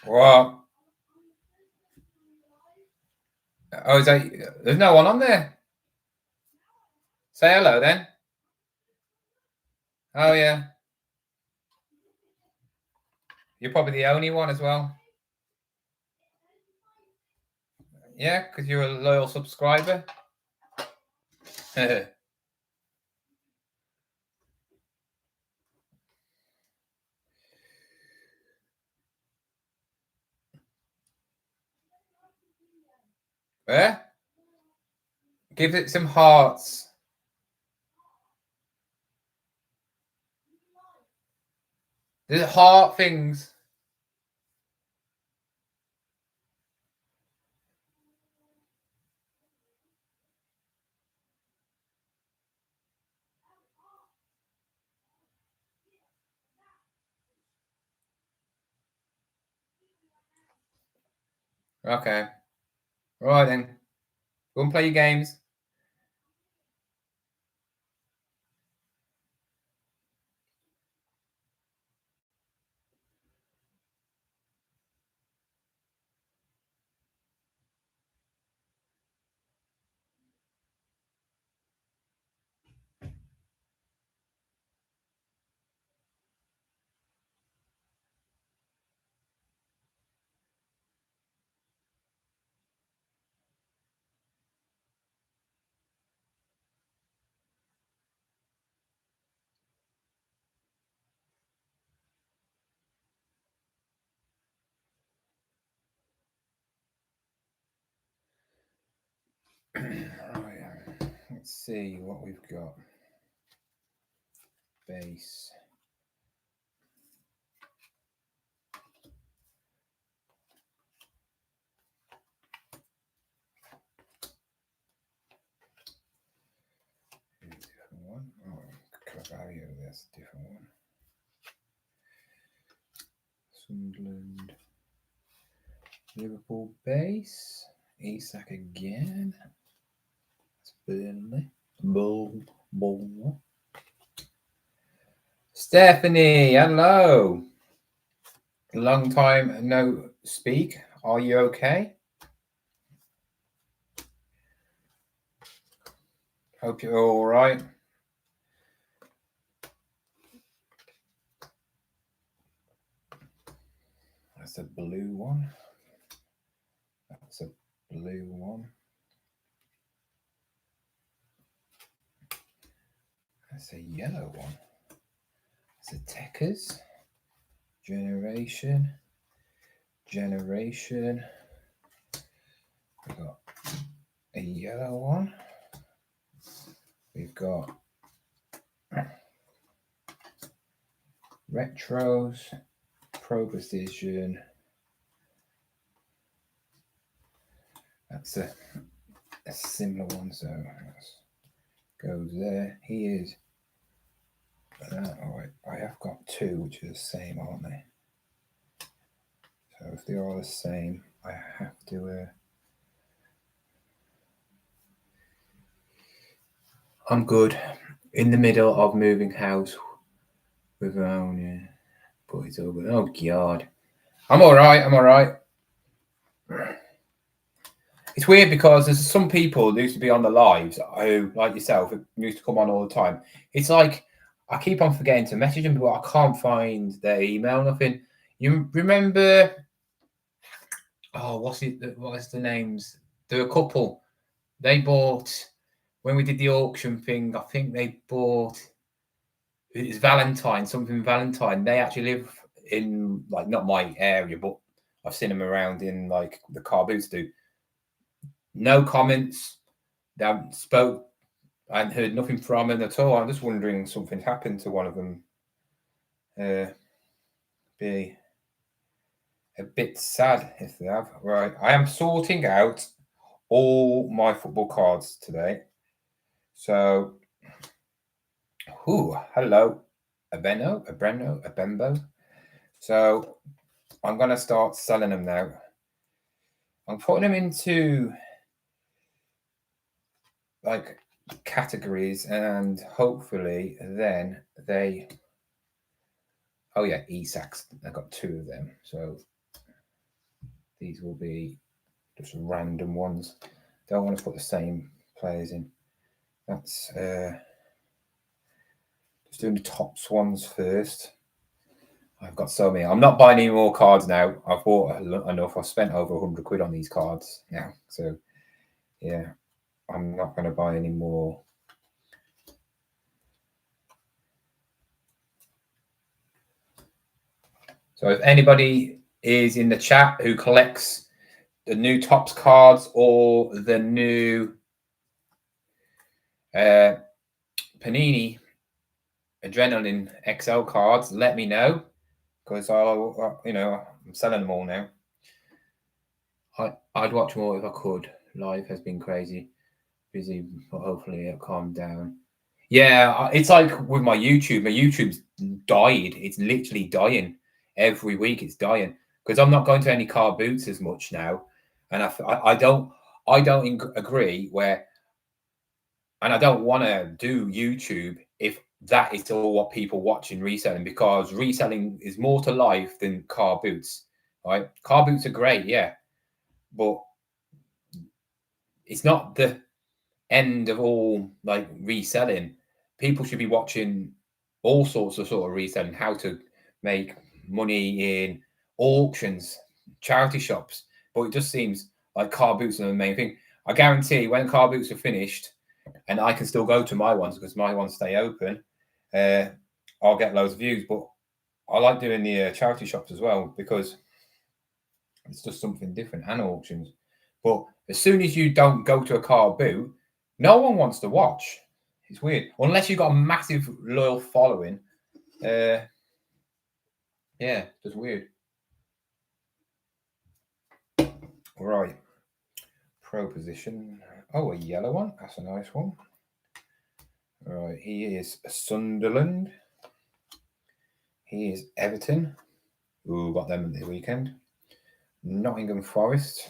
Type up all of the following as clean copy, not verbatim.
What? Oh, is that? There's no one on there. Say hello then. Oh yeah. You're probably the only one as well. Yeah, because you're a loyal subscriber. Yeah? Give it some hearts. There's heart things. Okay. Right then. Go and play your games. Right. Let's see what we've got. Base. Different one. Oh, Carvalho, that's a different one. Sunderland. Liverpool base. Isak again. It's Burnley. Bull. Stephanie, hello. Long time no speak. Are you okay? Hope you're all right. That's a blue one. That's a blue one. That's a yellow one. It's a Techers. Generation. We've got a yellow one. We've got retros, Pro Precision. That's a similar one, so goes there. He is. I have got two, which are the same, aren't they? So if they are the same, I have to. I'm good. In the middle of moving house with my own, yeah. But it's all good. Oh God, I'm all right. It's weird because there's some people who used to be on the lives who, like yourself, who used to come on all the time. It's like I keep on forgetting to message them, but I can't find their email. Nothing. You remember? Oh, what's it? What is the names? There were a couple. They bought when we did the auction thing. I think they bought. It's Valentine, something Valentine. They actually live in like not my area, but I've seen them around in like the carboots do. No comments. They haven't spoke. I hadn't heard nothing from them at all. I'm just wondering something happened to one of them. Be a bit sad if they have. Right, I am sorting out all my football cards today. So, hello, Abembo. So, I'm gonna start selling them now. I'm putting them into like categories, and hopefully, then they. Oh yeah, Isaks. I got two of them. So These will be just random ones. Don't want to put the same players in. That's just doing the tops ones first. I've got so many. I'm not buying any more cards now. I've bought enough. I've spent over 100 quid on these cards now. So, yeah, I'm not going to buy any more. So if anybody is in the chat who collects the new Topps cards or the new Panini Adrenaline XL cards, let me know, because I'm selling them all now. I'd watch more if I could. Life has been crazy, busy, but hopefully it'll calm down. Yeah, it's like with my YouTube. My YouTube's died. It's literally dying. Every week it's dying because I'm not going to any car boots as much now, and I don't agree where, and I don't want to do YouTube if that is all what people watch in reselling, because reselling is more to life than car boots. Right? Car boots are great, yeah, but it's not the end of all like reselling. People should be watching all sorts of sort of reselling, how to make money in auctions, charity shops. But it just seems like car boots are the main thing. I guarantee when car boots are finished and I can still go to my ones because my ones stay open, I'll get loads of views. But I like doing the charity shops as well because it's just something different, and auctions. But as soon as you don't go to a car boot, no one wants to watch. It's weird. Unless you've got a massive loyal following. Yeah, just weird. Right. Pro position. Oh, a yellow one. That's a nice one. Right. He is Sunderland. He is Everton. Ooh, got them at the weekend. Nottingham Forest.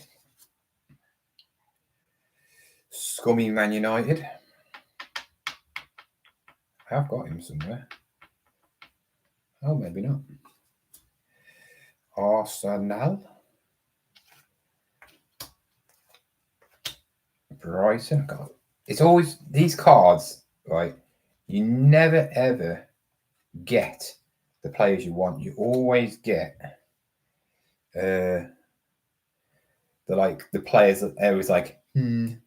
Scummy Man United. I've got him somewhere. Oh, maybe not. Arsenal. Brighton. God, it's always these cards, right? You never ever get the players you want. You always get the players that are always like, like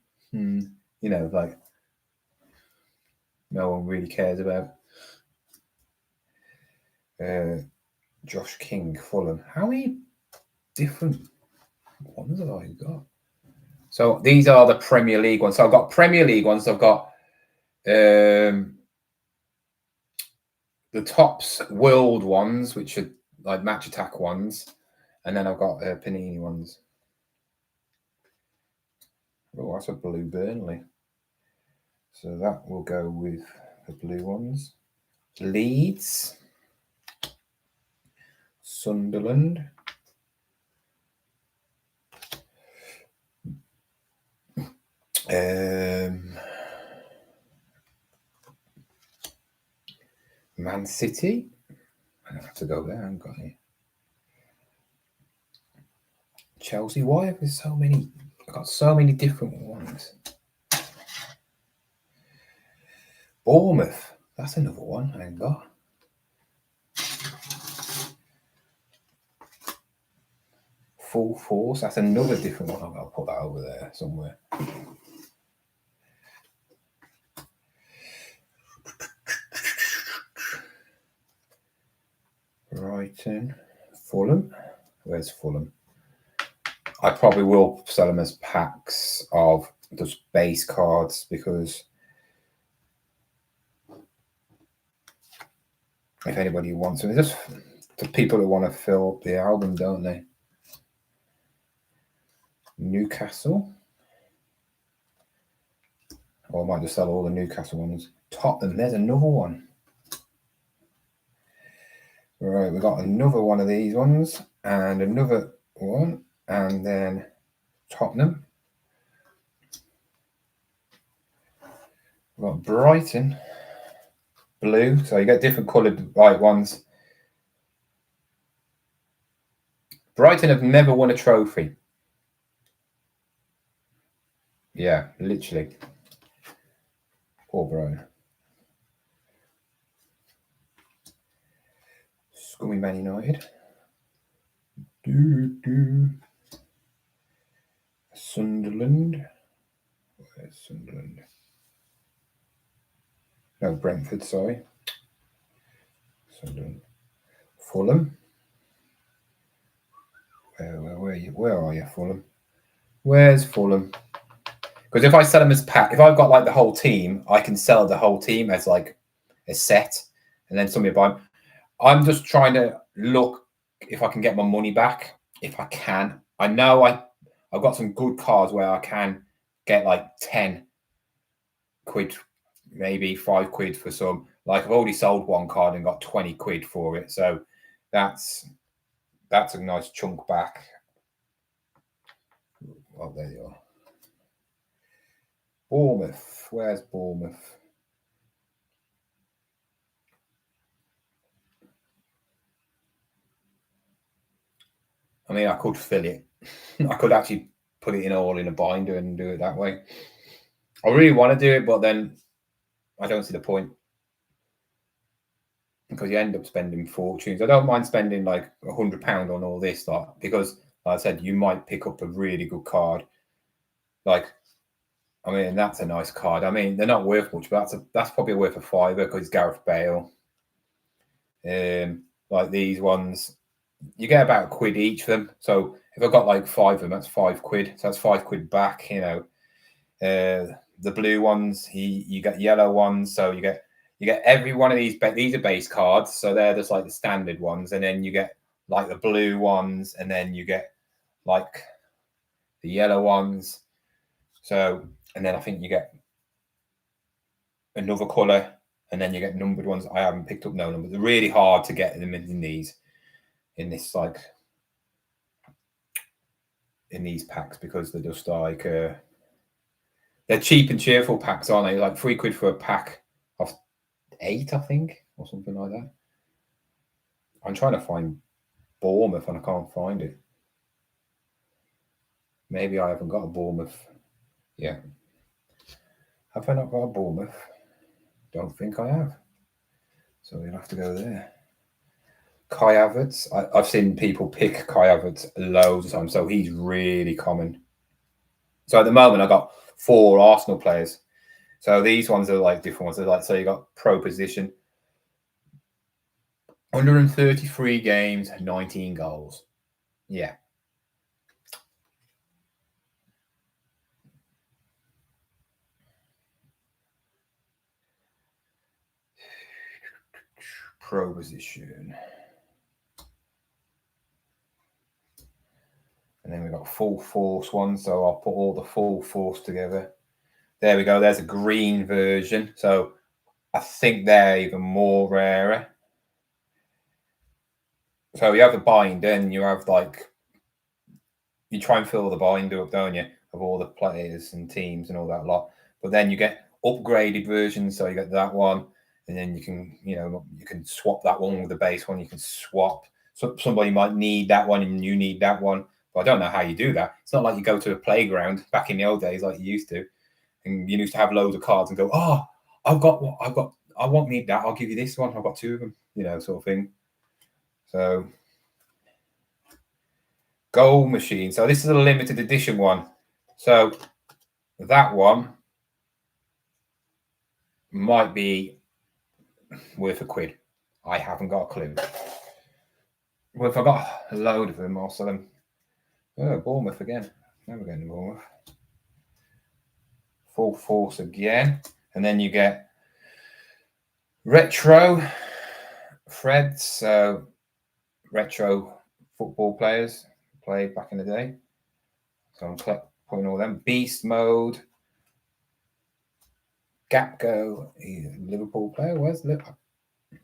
no one really cares about. Josh King, Fulham. How many different ones have I got? So these are the Premier League ones. So I've got Premier League ones. I've got the Topps World ones, which are like Match Attack ones, and then I've got Panini ones. Oh, that's a blue Burnley. So that will go with the blue ones. Leeds, Sunderland, Man City. I don't have to go there. I haven't got any. Chelsea. Why have there so many? I've got so many different ones. Bournemouth. That's another one I ain't got. Full Force. That's another different one. I've got to put that over there somewhere. Brighton. Fulham. Where's Fulham? I probably will sell them as packs of just base cards because if anybody wants them, it's just the people that want to fill the album, don't they? Newcastle. Or I might just sell all the Newcastle ones. Tottenham, there's another one. Right, we've got another one of these ones and another one, and then Tottenham. We've got Brighton, blue, so you get different coloured white ones. Brighton have never won a trophy. Yeah, literally. Poor Brighton. Scummy Man United. Sunderland. Where's Sunderland? No, Brentford, sorry. Sunderland. Fulham. Where are you, Fulham? Where's Fulham? Because if I sell them as pack, if I've got like the whole team, I can sell the whole team as like a set, and then somebody buy them. I'm just trying to look if I can get my money back. If I can, I know I've got some good cards where I can get like 10 quid, maybe 5 quid for some. Like I've already sold one card and got 20 quid for it, so that's a nice chunk back. Oh, there you are. Bournemouth. Where's Bournemouth? I mean, I could fill it. I could actually put it in all in a binder and do it that way. I really want to do it, but then I don't see the point because you end up spending fortunes. I don't mind spending like £100 on all this stuff because, like I said, you might pick up a really good card. Like, I mean, that's a nice card. I mean, they're not worth much, but that's probably worth a £5 because it's Gareth Bale. Like these ones, you get about £1 each of them. So if I've got like 5 of them, that's £5. So that's £5 back. You know, the blue ones, you get yellow ones. So you get every one of these. These are base cards, so they're just like the standard ones, and then you get like the blue ones, and then you get like the yellow ones. So, and then I think you get another color, and then you get numbered ones. I haven't picked up no numbers. They're really hard to get them in these, in these packs because they're just like they're cheap and cheerful packs, aren't they? Like £3 for a pack of 8, I think, or something like that. I'm trying to find Bournemouth and I can't find it. Maybe I haven't got a Bournemouth. Yeah. Have I not got a Bournemouth? Don't think I have. So we'll have to go there. Kai Havertz. I've seen people pick Kai Havertz loads of times, so he's really common. So at the moment, I've got 4 Arsenal players. So these ones are like different ones. They're like, so you got pro position, 133 games, 19 goals. Yeah. Pro position. And then we've got full force one. So I'll put all the full force together. There we go. There's a green version. So I think they're even more rarer. So you have a binder and you have like, you try and fill the binder up, don't you, of all the players and teams and all that lot. But then you get upgraded versions. So you get that one. And then you can, you can swap that one with the base one. You can swap. So somebody might need that one and you need that one. But I don't know how you do that. It's not like you go to a playground back in the old days like you used to. And you used to have loads of cards and go, oh, I won't need that. I'll give you this one. I've got 2 of them, sort of thing. So, goal machine. So this is a limited edition one. So that one might be worth £1. I haven't got a clue. Well, if I got a load of them, I'll sell them. Oh, Bournemouth again. Never getting Bournemouth. Full force again. And then you get retro Freds. So retro football players played back in the day. So I'm putting all them. Beast mode. Gapgo. He's a Liverpool player. Where's Liverpool? Is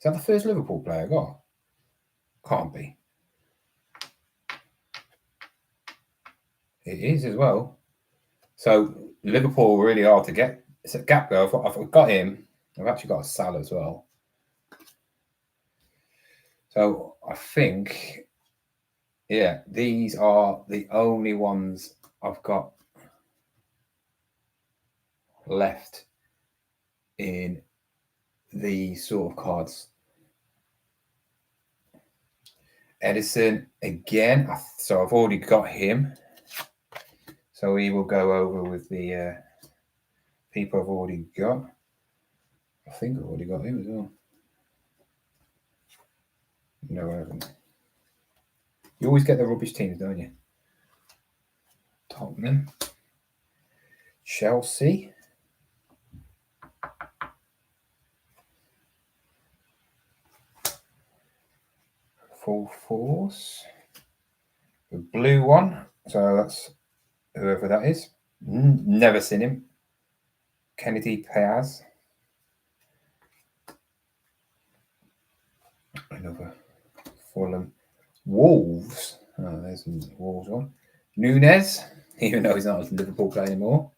that the first Liverpool player I got? Can't be. It is as well. So Liverpool really hard to get. It's a Gapgo. I've got him. I've actually got a Salah as well. So I think, yeah, these are the only ones I've got left in these sort of cards. Edison again. So I've already got him. So we will go over with the people I've already got. I think I've already got him as well. No, I haven't. You always get the rubbish teams, don't you? Tottenham. Chelsea. Full Force. The blue one. So that's whoever that is. Never seen him. Kennedy Paz. Another Fulham. Wolves. Oh, there's some Wolves one. Nunez, even though he's not a Liverpool player anymore.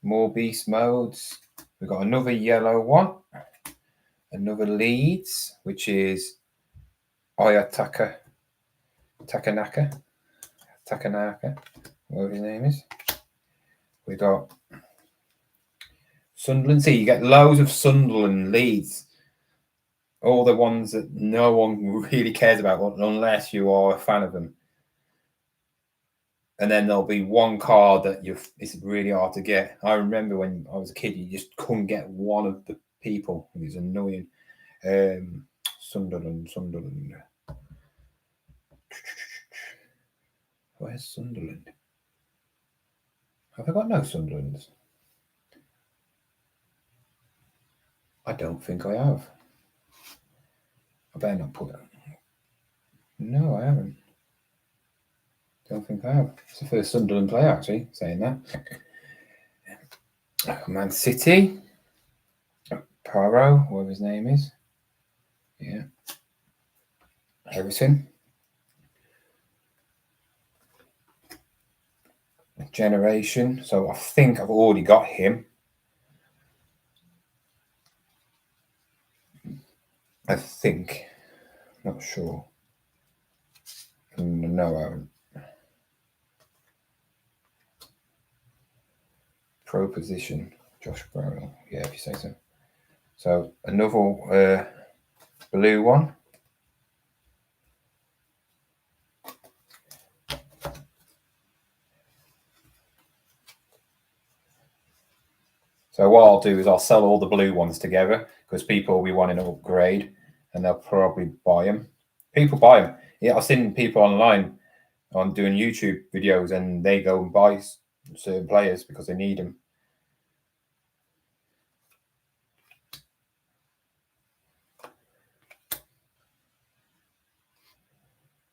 More beast modes. We've got another yellow one. Another Leeds, which is Takanaka, whatever his name is. We got Sunderland. See, you get loads of Sunderland Leeds. All the ones that no one really cares about unless you are a fan of them. And then there'll be one card that it's really hard to get. I remember when I was a kid, you just couldn't get one of the people. It was annoying. Sunderland. Where's Sunderland? Have I got no Sunderlands? I don't think I have. I better not put it. No, I haven't. Don't think I have. It's the first Sunderland player, actually, saying that. Man City. Paro, whatever his name is. Yeah. Everton. Generation. So I think I've already got him. I think. Not sure. No, I haven't. Pro position. Josh Brown. Yeah, if you say so. So another blue one. So what I'll do is I'll sell all the blue ones together because people will be wanting to upgrade and they'll probably buy them. People buy them. Yeah, I've seen people online on doing YouTube videos and they go and buy certain players because they need them.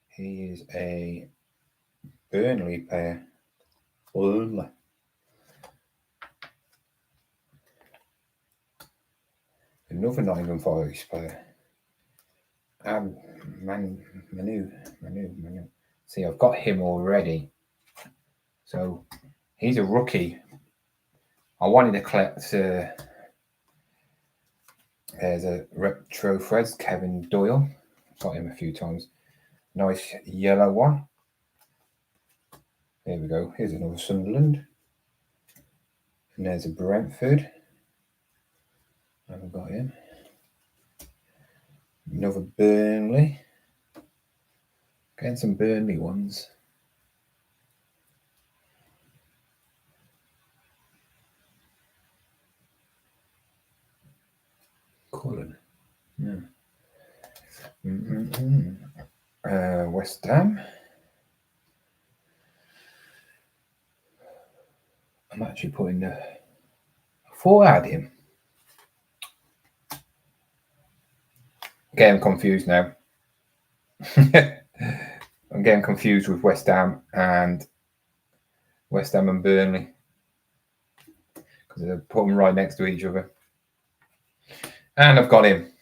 He is a Burnley player. Burnley. Another Nottingham Forest player. Manu. See, I've got him already. So he's a rookie. I wanted to collect. There's a retro Freds, Kevin Doyle. Got him a few times. Nice yellow one. There we go. Here's another Sunderland. And there's a Brentford. I haven't got him. Another Burnley. Getting some Burnley ones. Cullen. Yeah. West Ham. I'm actually putting the. I thought I had him. Getting confused now. I'm getting confused with West Ham and Burnley because they put them right next to each other. And I've got him.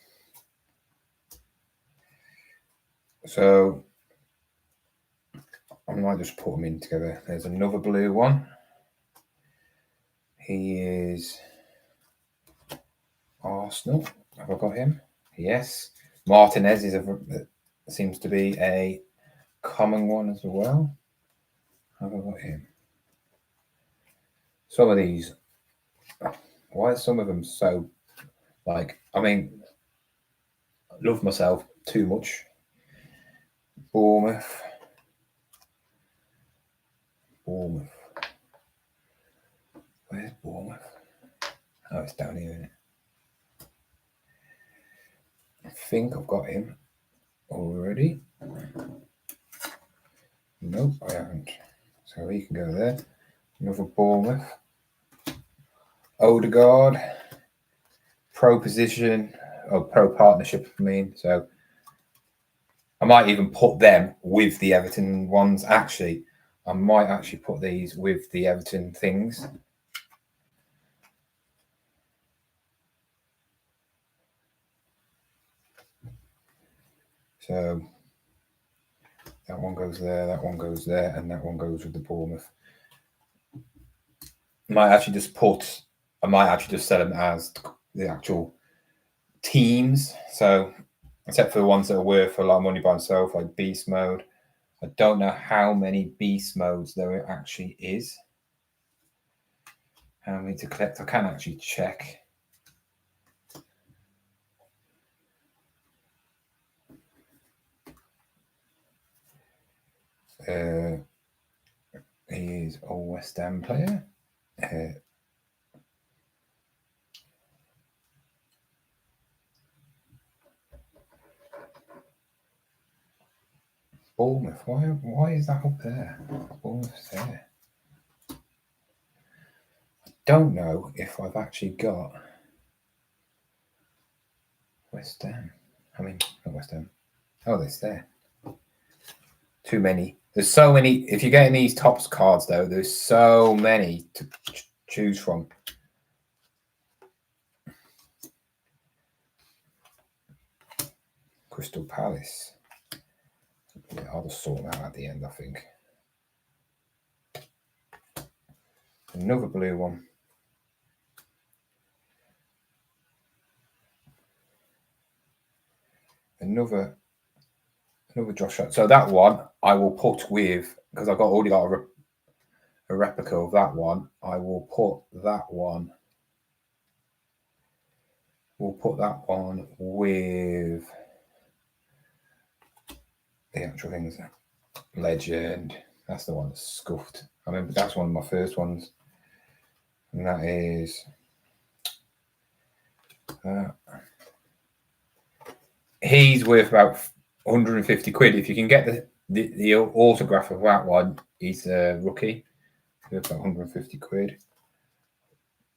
So I might just put them in together. There's another blue one. He is Arsenal. Have I got him? Yes. Martinez seems to be a common one as well. Have I got him? Some of these, why are some of them so, like, I mean, I love myself too much. Bournemouth. Where's Bournemouth? Oh, it's down here, isn't it? I think I've got him already. Nope, I haven't. So he can go there. Another Bournemouth. Odegaard. Pro position, or pro partnership, I mean. So I might even put them with the Everton ones. Actually, I might actually put these with the Everton things. So that one goes there, that one goes there, and that one goes with the Bournemouth. I might actually just sell them as the actual teams. So except for the ones that are worth a lot of money by themselves, like Beast Mode. I don't know how many Beast Modes there actually is. How many to collect? I can actually check. He is a West Ham player. Bournemouth. Why is that up there? Bournemouth's there. I don't know if I've actually got West Ham. I mean, not West Ham. Oh, it's there. Too many. There's so many. If you're getting these tops cards, though, there's so many to choose from. Crystal Palace. Yeah, I'll just sort that at the end, I think. Another blue one. Another Joshua. So that one I will put with, because I've already got a replica of that one. I will put that one. We'll put that one with the actual things. Legend. That's the one that's scuffed. I remember that's one of my first ones. And that is he's worth about 150 quid. If you can get the autograph of that one, he's a rookie. Worth about 150 quid.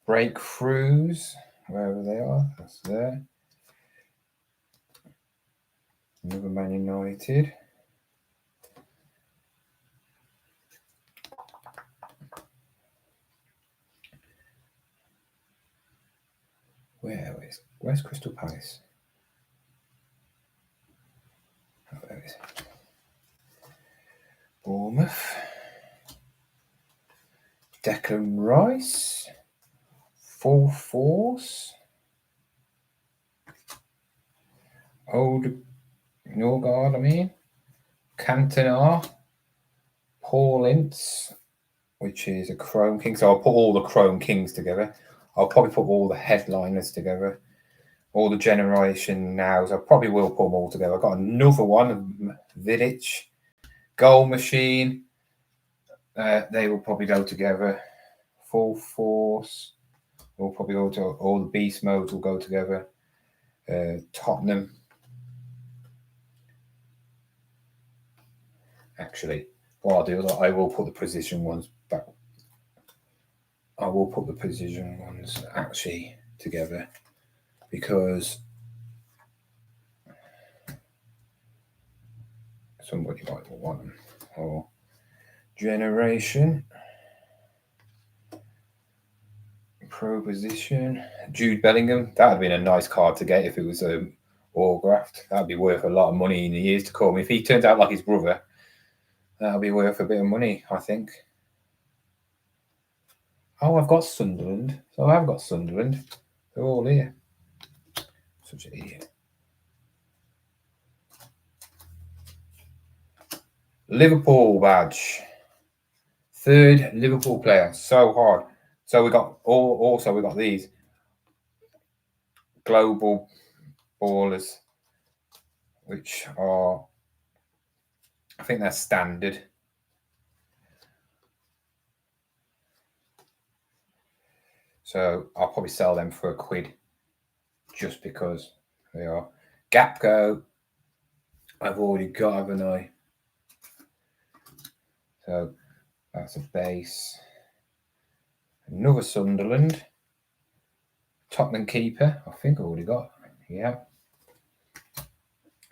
Breakthroughs, wherever they are, that's there. Another Man United. Where's Crystal Palace? Oh, there it is. Bournemouth. Declan Rice. Full Force. Norgard, I mean. Cantona. Paul Ince, which is a Chrome King. So I'll put all the Chrome Kings together. I'll probably put all the headliners together. All the Generation Nows. I probably will put them all together. I've got another one, Vidic. Goal Machine. They will probably go together. Full Force. Will probably go to all the Beast Modes will go together. Tottenham. Actually, what I'll do is I will put the position ones back. I will put the position ones actually together because somebody might want them. Or Generation. Pro position. Jude Bellingham. That would have been a nice card to get if it was autographed. That would be worth a lot of money in the years to come. If he turns out like his brother, that'll be worth a bit of money, I think. Oh, I've got Sunderland. So I have got Sunderland. They're all here. Such an idiot. Liverpool badge. Third Liverpool player. So hard. So we got also we got these global ballers, which are, I think they're standard. So I'll probably sell them for £1 just because they are. Gapco, I've already got, haven't I? So that's a base. Another Sunderland. Tottenham keeper, I think I already got. Yeah.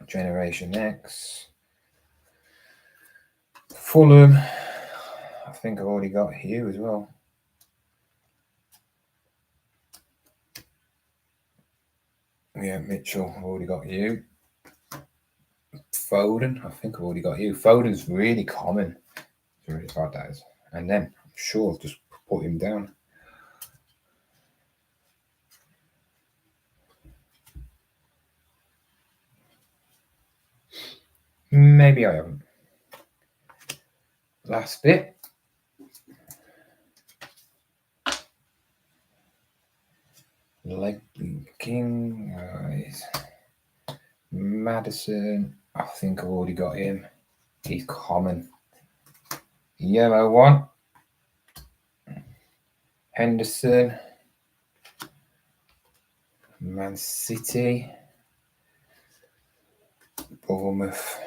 Generation X. Fulham, I think I've already got Hugh as well. Yeah, Mitchell, I've already got you. Foden, I think I've already got you. Foden's really common. It's really hard, that is. And then I'm sure I've just put him down. Maybe I haven't. Last bit. Leg King, Madison, I think I've already got him. He's common. Yellow one. Henderson. Man City. Bournemouth.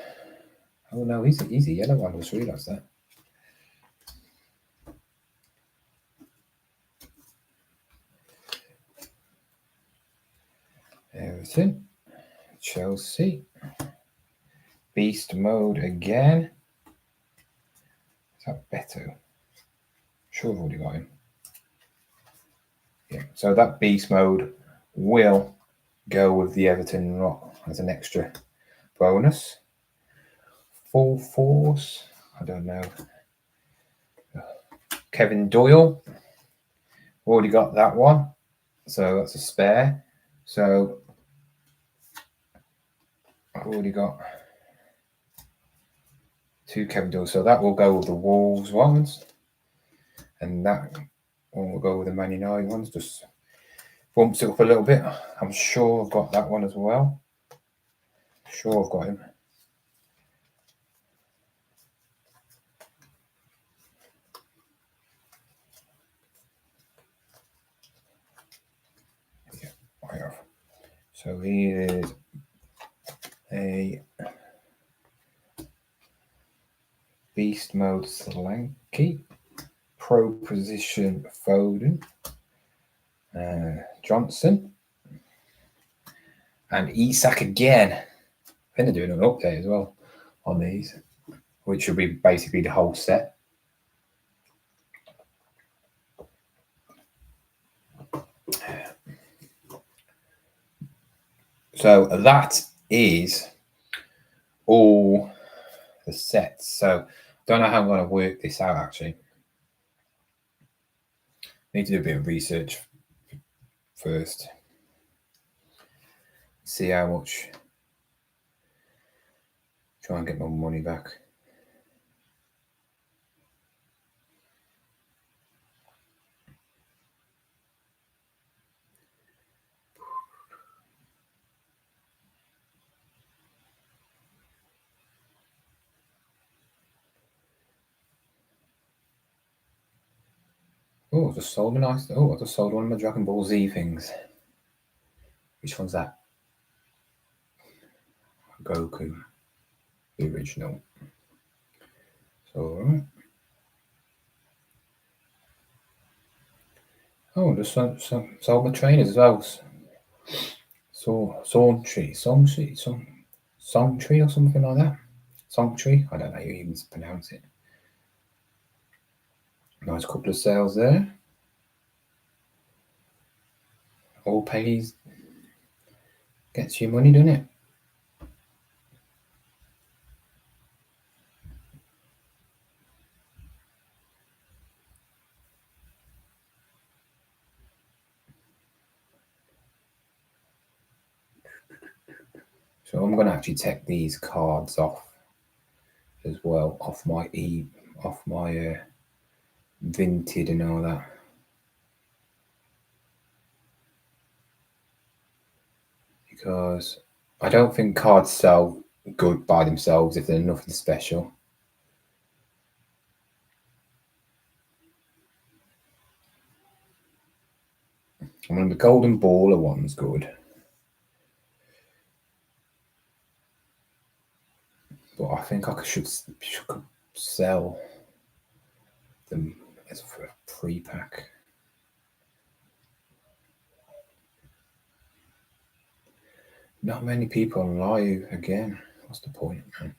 Oh no, he's a yellow one. I just realised that. Everton. Chelsea. Beast mode again. Is that Beto? Sure, I've already got him. Yeah, so that beast mode will go with the Everton lot as an extra bonus. Full force, I don't know. Kevin Doyle, already got that one, so that's a spare. So I've already got 2 Kevin Doyle, so that will go with the Wolves ones, and that one will go with the Man United ones. Just bumps it up a little bit. I'm sure I've got that one as well. Sure, I've got him. Yeah, I have. So he is a beast mode Solanke, pro position Foden, Johnson, and Isak again. I think they're doing an update as well on these, which will be basically the whole set. So that is all the sets. So don't know how I'm going to work this out actually. Need to do a bit of research first. See how much. Try and get my money back. Oh, I just sold a nice. Oh, I just sold one of my Dragon Ball Z things. Which one's that? Goku, the original. So, alright. Oh, just sold my trainers as well. So, Songtree or something like that. Songtree, I don't know how you even pronounce it. Nice couple of sales there. All pays gets you money, doesn't it? So I'm going to actually take these cards off as well off my Vinted and all that. Because I don't think cards sell good by themselves if they're nothing special. I mean, the golden baller one's good, but I think I should sell them as for a pre-pack. Not many people live again. What's the point, man?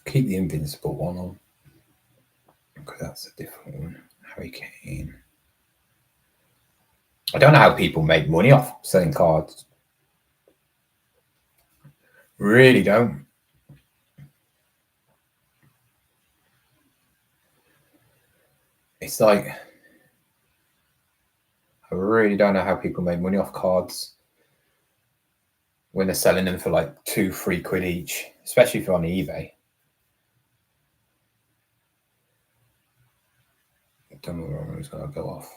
Keep the invincible one on, because that's a different one. Harry Kane. I don't know how people make money off selling cards. Really don't. It's like, I really don't know how people make money off cards when they're selling them for like £2-3 each, especially if you're on eBay. I don't know where it's going to go off.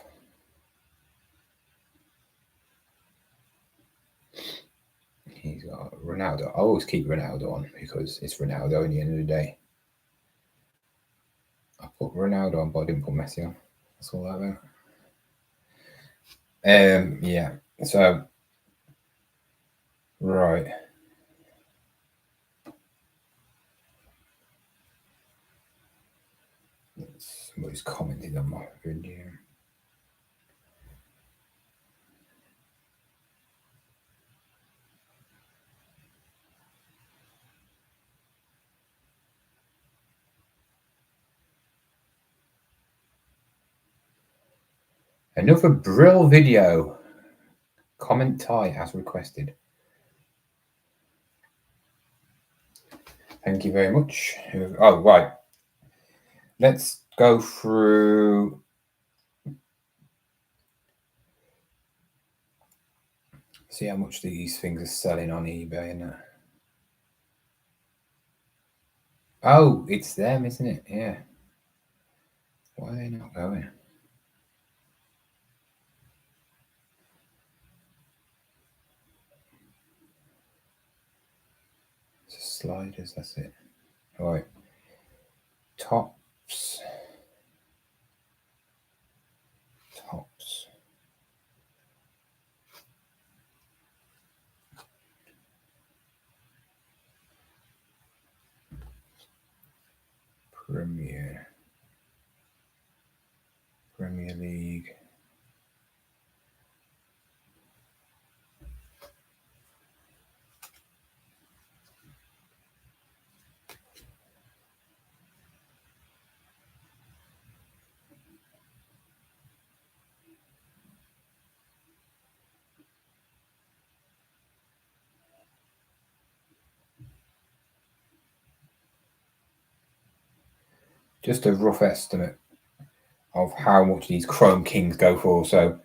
He's got Ronaldo. I always keep Ronaldo on because it's Ronaldo at the end of the day. I put Ronaldo on, but I didn't put Messi on. That's all that about. Yeah. So, right. Somebody's commented on my video. Another Brill video. Comment Ty as requested. Thank you very much. Oh, right. Let's go through. See how much these things are selling on eBay. And oh, it's them, isn't it? Yeah. Why are they not going? It's sliders, that's it. All right. Tops. Premier League. Just a rough estimate of how much these Chrome Kings go for. So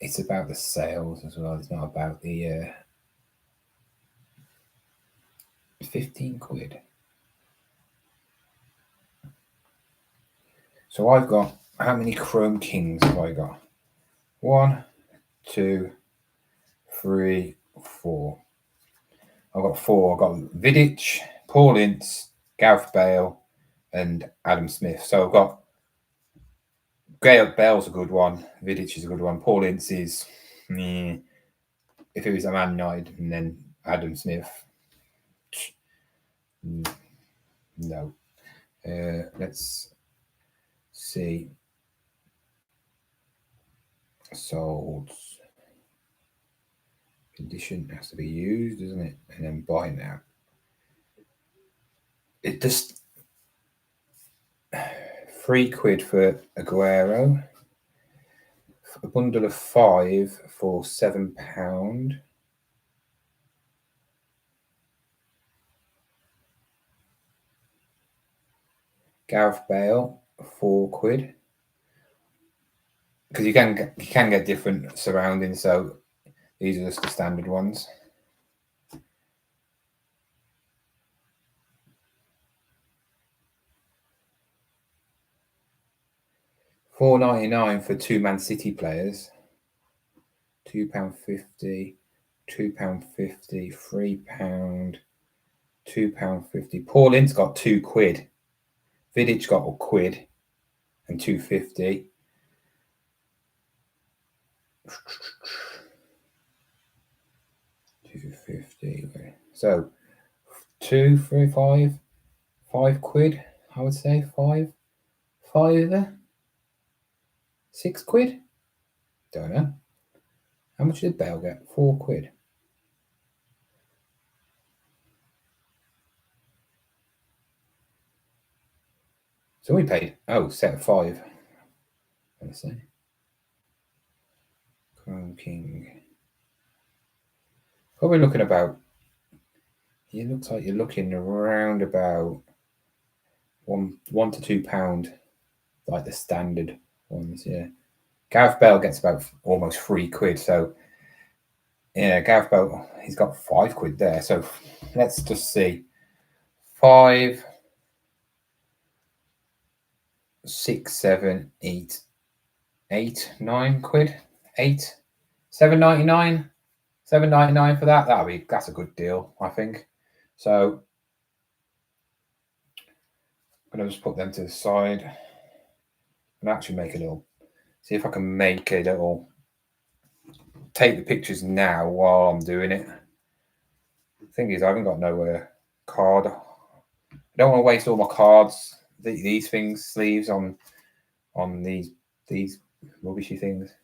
it's about the sales as well. It's not about the £15. So I've got, how many Chrome Kings have I got? 1, 2, 3, 4. I've got 4. I've got Vidic, Paul Ince, Gareth Bale, and Adam Smith. So I've got Bale's a good one. Vidic is a good one. Paul Ince is, if it was a Man United, and then Adam Smith, no. Let's see. Sold. Condition has to be used, doesn't it? And then buy now. It just £3 for Aguero. A bundle of 5 for £7. Gareth Bale, £4. Because you can get different surroundings, so these are just the standard ones. £4.99 for 2 Man City players. £2.50, £2.50, £3, £2.50. Paul Ince got £2. Vidic got £1 and £2.50. £2.50. So 2, 3, 5, £5. I would say five there. £6. Don't know. How much did Bale get? £4. So we paid set of 5. Let's see. Crown King. Probably looking about. It looks like you're looking around about £1 to £2, like the standard ones. Yeah. Gareth Bale gets about almost £3. So yeah, Gareth Bale, he's got £5 there. So let's just see. 5, 6, 7, 8, 8, £9. 8, £7.99. £7.99 for that. That's a good deal, I think. So I'm gonna just put them to the side and actually make a little. See if I can make a little. Take the pictures now while I'm doing it. The thing is, I haven't got no card. I don't want to waste all my cards. These things, sleeves on these rubbishy things.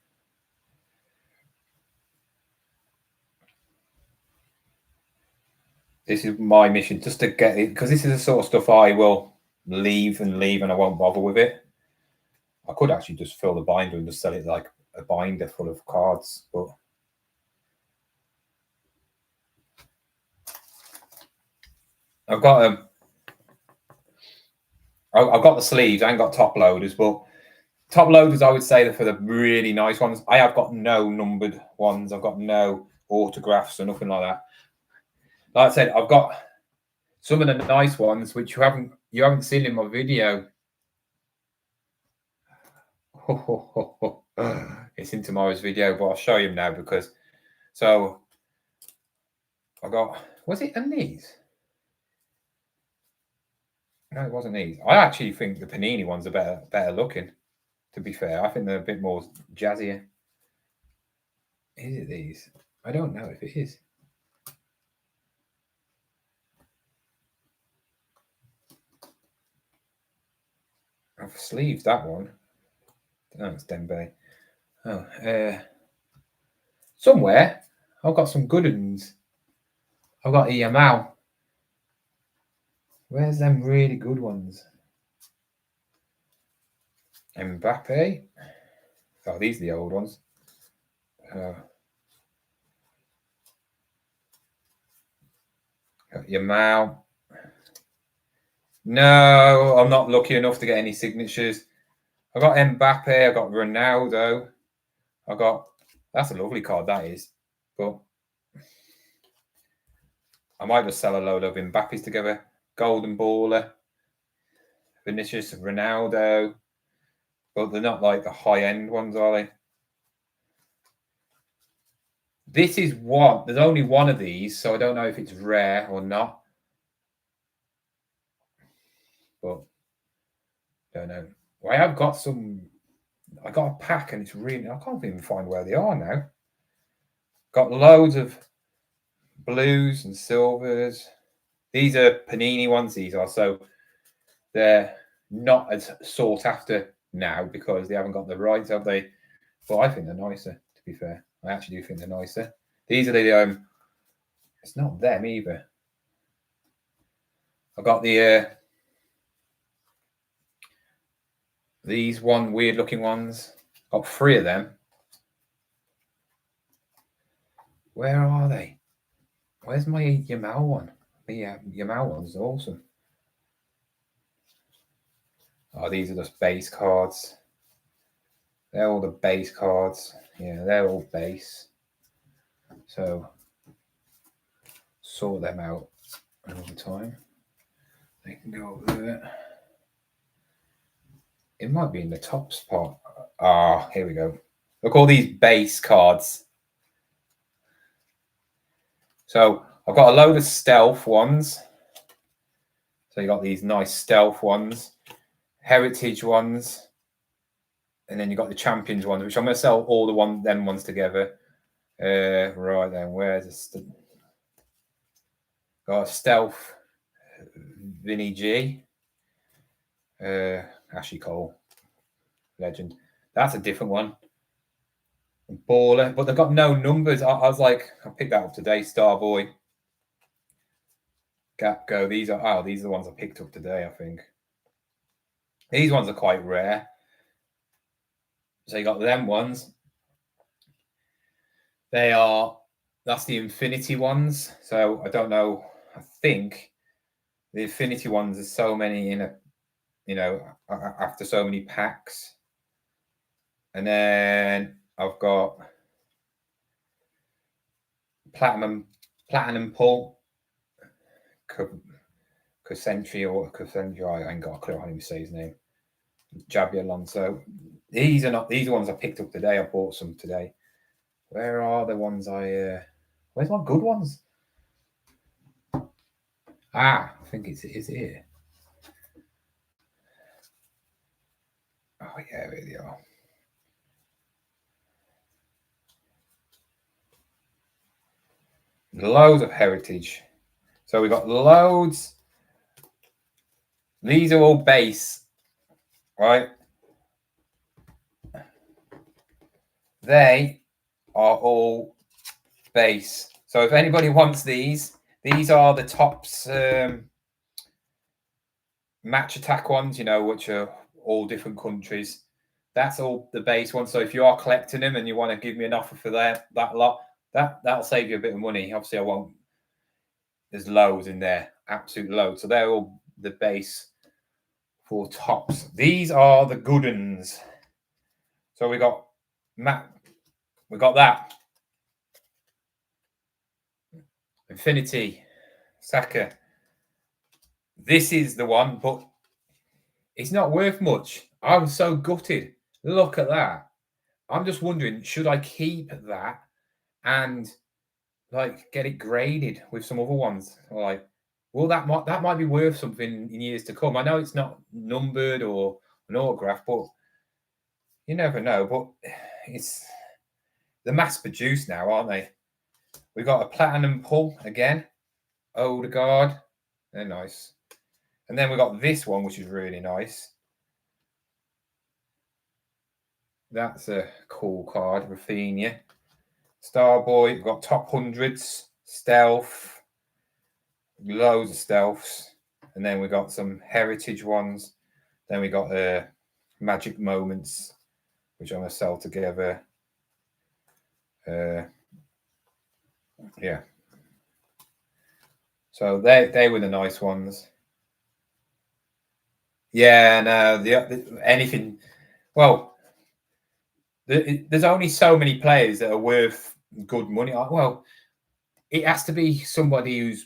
This is my mission, just to get it, because this is the sort of stuff I will leave and I won't bother with it. I could actually just fill the binder and just sell it like a binder full of cards, but I've got I've got the sleeves. I ain't got top loaders, but top loaders I would say they're for the really nice ones. I have got no numbered ones. I've got no autographs or nothing like that. Like I said, I've got some of the nice ones which you haven't seen in my video. It's in tomorrow's video, but I'll show you now because so I got, was it in these? No, it wasn't these. I actually think the Panini ones are better looking, to be fair. I think they're a bit more jazzier. Is it these? I don't know if it is. I've sleeved that one. No, it's Dembe. Somewhere I've got some good ones. I've got Yamal. Where's them really good ones? Mbappe. Oh, these are the old ones. Yamal. No, I'm not lucky enough to get any signatures. I got Mbappe. I got Ronaldo. That's a lovely card, that is. But I might just sell a load of Mbappes together. Golden Baller. Vinicius, Ronaldo. But they're not like the high-end ones, are they? This is one. There's only one of these, so I don't know if it's rare or not. But don't know. Well, I have got some. I got a pack, and it's really. I can't even find where they are now. Got loads of blues and silvers. These are Panini ones. These are, so they're not as sought after now because they haven't got the rights, have they? But I think they're nicer, to be fair. I actually do think they're nicer. These are the it's not them either. I got the these one weird looking ones. Got 3 of them. Where are they? Where's my Yamal one? The Yamal one's awesome. Oh, these are just base cards. They're all the base cards. Yeah, they're all base. So sort them out another time. They can go over there. It might be in the top spot. Ah, here we go. Look, all these base cards. So I've got a load of stealth ones. So you got these nice stealth ones, heritage ones, and then you got the champions ones, which I'm going to sell all them ones together. Right then, where's the got a stealth Vinny G, Ashley Cole, legend. That's a different one. Baller, but they've got no numbers. I was like, I picked that up today. Starboy, Gap Go. These are the ones I picked up today. I think these ones are quite rare. So you got them ones. That's the Infinity ones. So I don't know. I think the Infinity ones, there's so many in after so many packs. And then I've got Platinum Pull, Cosentry or Cosentry. I ain't got a clue how you say his name. Jabi Alonso. These are ones I picked up today. I bought some today. Where are the ones where's my good ones? I think it's here. Oh yeah, here they are. Loads of heritage. So we got loads. These are all base, right? They are all base. So if anybody wants these are the tops match attack ones, which are all different countries. That's all the base ones. So if you are collecting them and you want to give me an offer for that lot, that'll save you a bit of money. Obviously, I won't. There's loads in there, absolute loads. So they're all the base for tops. These are the good ones. So we got that. Infinity, Saka. This is the one, but it's not worth much. I'm so gutted. Look at that. I'm just wondering, should I keep that and get it graded with some other ones? Or well, that might be worth something in years to come. I know it's not numbered or an autograph, but you never know. But they're mass produced now, aren't they? We've got a Platinum Pull again. Odegaard. They're nice. And then we got this one, which is really nice. That's a cool card, Rafinha. Starboy, we've got top hundreds, stealth, loads of stealths. And then we got some heritage ones. Then we got magic moments, which I'm going to sell together. Yeah. So they were the nice ones. Yeah, no, anything. Well, there's only so many players that are worth good money. Well, it has to be somebody who's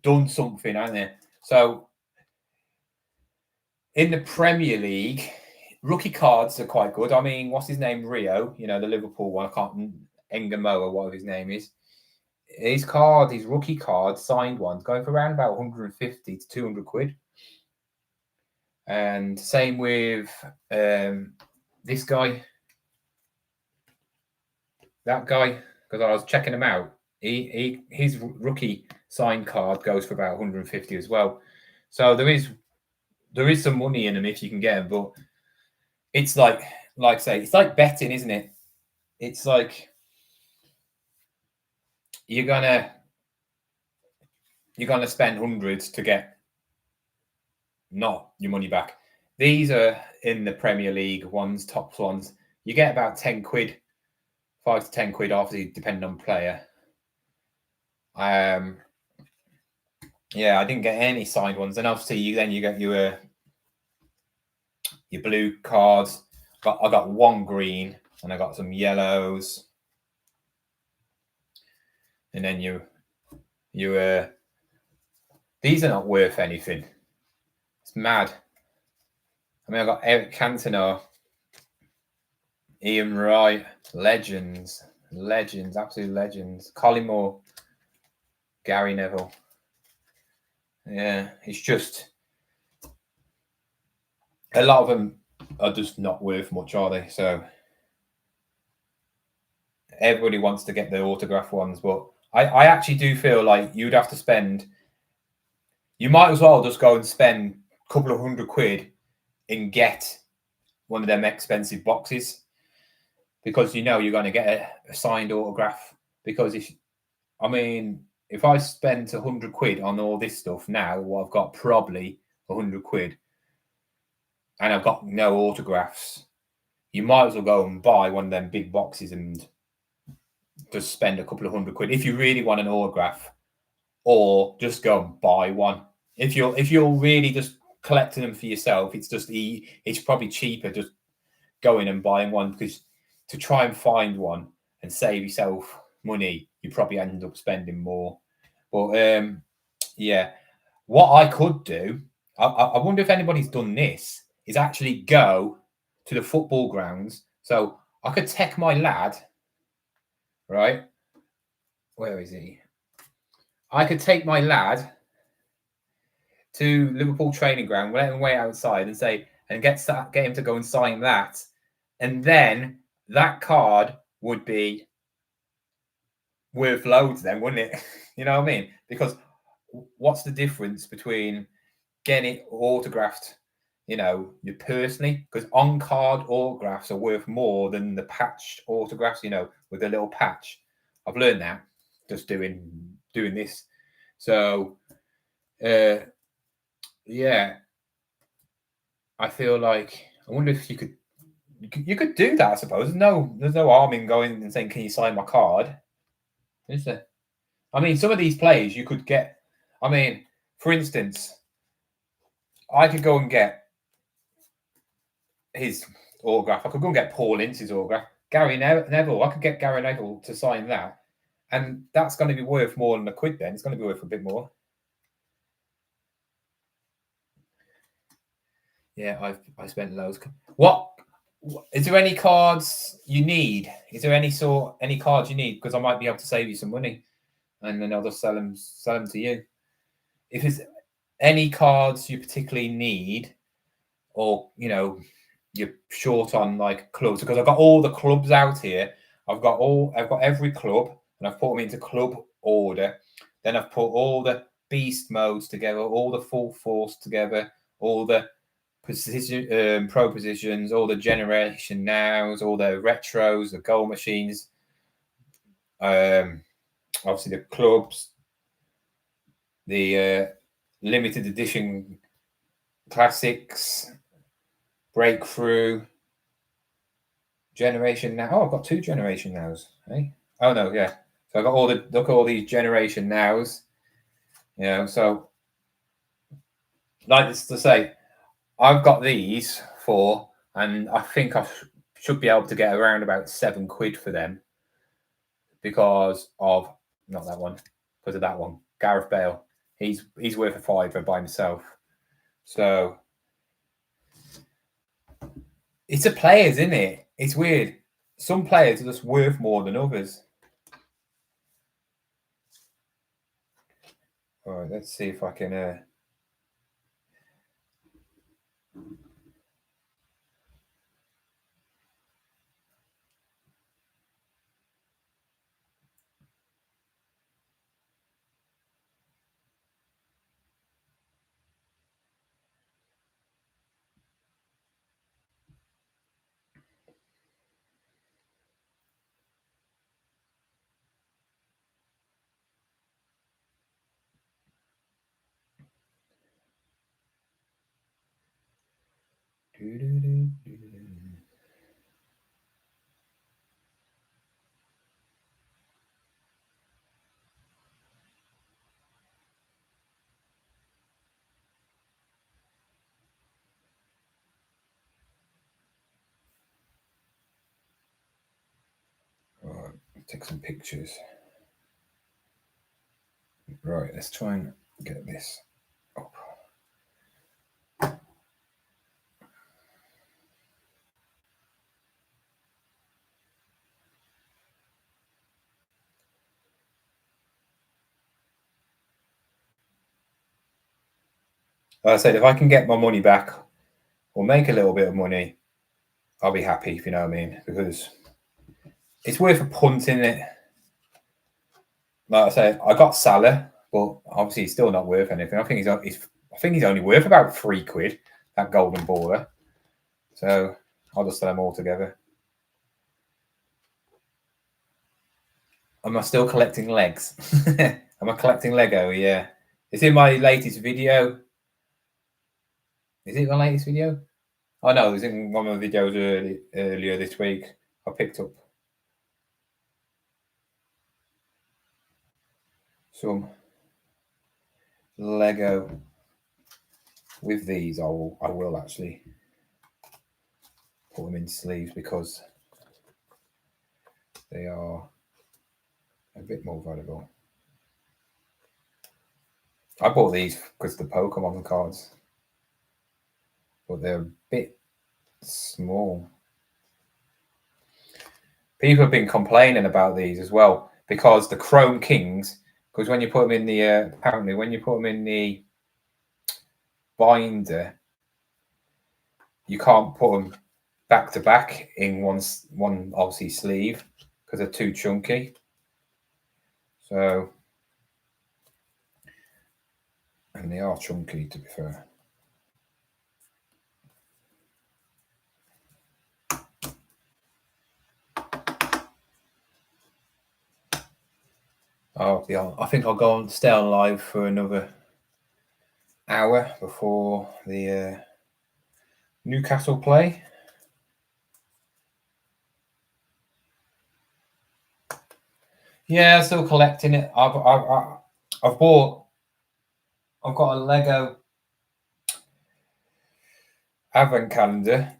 done something, hasn't it? So in the Premier League, rookie cards are quite good. I mean, what's his name? Rio, the Liverpool one. I can't Engamoa, whatever his name is. His rookie card, signed ones, going for around about 150 to 200 quid. And same with this guy, that guy, because I was checking him out. His rookie signed card goes for about 150 as well. So there is some money in them if you can get them, but it's like I say, it's like betting, isn't it? It's like you're gonna spend hundreds to get not your money back. These are in the Premier League ones, top ones. You get about 10 quid, 5 to 10 quid, obviously depending on player. Yeah, I didn't get any signed ones, and obviously you get your your blue cards. I got one green and I got some yellows. And then these are not worth anything. It's mad. I mean, I got Eric Cantona, Ian Wright, legends, absolute legends. Colin Moore, Gary Neville. Yeah, it's just a lot of them are just not worth much, are they? So everybody wants to get the autograph ones, but I actually do feel like you'd have to spend. You might as well just go and spend a couple of £100 and get one of them expensive boxes, because you know you're going to get a signed autograph. Because if I spend £100 on all this stuff now, well, I've got probably £100 and I've got no autographs. You might as well go and buy one of them big boxes and just spend a couple of £100 if you really want an autograph, or just go and buy one. If you're really just collecting them for yourself, it's probably cheaper just going and buying one, because to try and find one and save yourself money, you probably end up spending more. But yeah, what I could do, I wonder if anybody's done this, is actually go to the football grounds. So I could take my lad, right? Where is he? I could take my lad to Liverpool training ground, let him wait outside and get him to go and sign that. And then that card would be worth loads then, wouldn't it? You know what I mean? Because what's the difference between getting it autographed, you personally? Because on-card autographs are worth more than the patched autographs, with a little patch. I've learned that just doing this. So, yeah, I feel like, I wonder if you could do that, I suppose. There's no harm in going and saying, can you sign my card? Is there? I mean, some of these players you could get. I mean, for instance, I could go and get his autograph. I could go and get Paul Ince's autograph. Gary Neville. I could get Gary Neville to sign that. And that's going to be worth more than £1 then. It's going to be worth a bit more. Yeah, I spent loads. What is there any cards you need? Is there any cards you need? Because I might be able to save you some money, and then I'll just sell them to you. If there's any cards you particularly need, or you're short on like clubs, because I've got all the clubs out here. I've got every club, and I've put them into club order. Then I've put all the beast modes together, all the full force together, all the position, pro positions, all the generation nows, all the retros, the goal machines, obviously the clubs, the limited edition classics, breakthrough, generation now. Oh, I've got 2 generation nows. Hey, oh no, yeah. So I got look at all these generation nows. So like this to say, I've got these 4, and I think I should be able to get around about £7 for them, because of not that one, because of that one, Gareth Bale. He's worth a £5 by himself. So it's the players, isn't it? It's weird. Some players are just worth more than others. All right, let's see if I can. take some pictures. Right, let's try and get this up. Like I said, if I can get my money back or make a little bit of money, I'll be happy, if you know what I mean, because it's worth a punt, isn't it? Like I say, I got Salah, but obviously he's still not worth anything. I think he's only worth about £3, that golden baller. So I'll just sell them all together. Am I still collecting legs? Am I collecting Lego? Yeah. It's in my latest video. Is it my latest video? Oh no, it was in one of the videos earlier this week. I picked up some Lego with these. I will actually put them in sleeves because they are a bit more valuable. I bought these because of the Pokemon cards, but they're a bit small. People have been complaining about these as well because the Chrome Kings, because when you put them in the apparently when you put them in the binder, you can't put them back to back in one obviously sleeve because they're too chunky. So, and they are chunky, to be fair. Oh yeah, I think I'll go on stay on live for another hour before the Newcastle play. Yeah, still collecting it. I've got a Lego advent calendar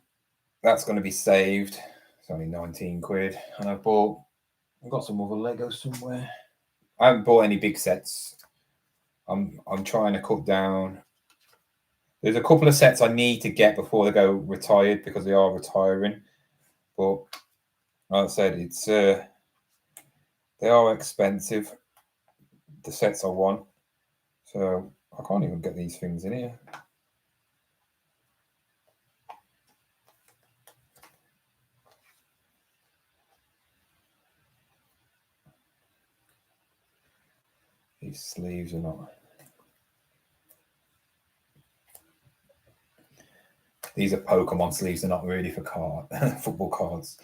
that's going to be saved. It's only £19, and I've got some other Legos somewhere. I haven't bought any big sets. I'm trying to cut down. There's a couple of sets I need to get before they go retired because they are retiring. But like I said, it's they are expensive, the sets I want. So I can't even get these things in here. These sleeves are not. These are Pokemon sleeves. They're not really for football cards.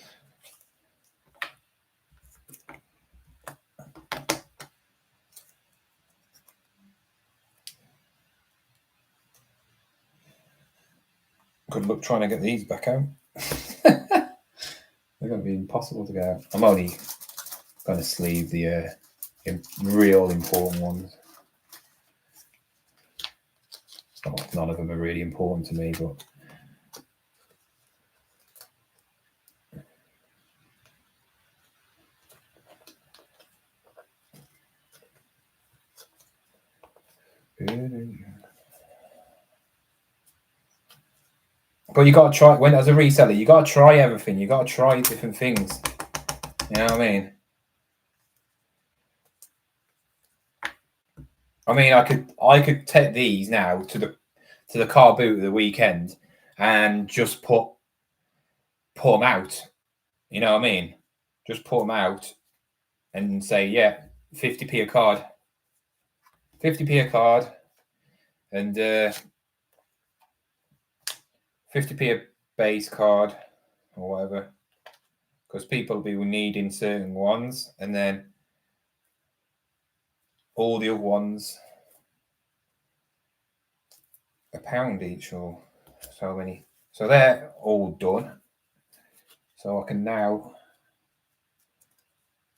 Good luck trying to get these back out. They're going to be impossible to get out. I'm only going to sleeve the real important ones. None of them are really important to me, but you got to try, when as a reseller, you got to try everything. You got to try different things. You know what I mean? I mean, I could take these now to the car boot of the weekend and just put them out. You know what I mean? Just put them out and say, yeah, 50p a card. 50p a card and 50p a base card or whatever, because people will be needing certain ones, and then all the other ones £1 each or so many. So they're all done. So I can now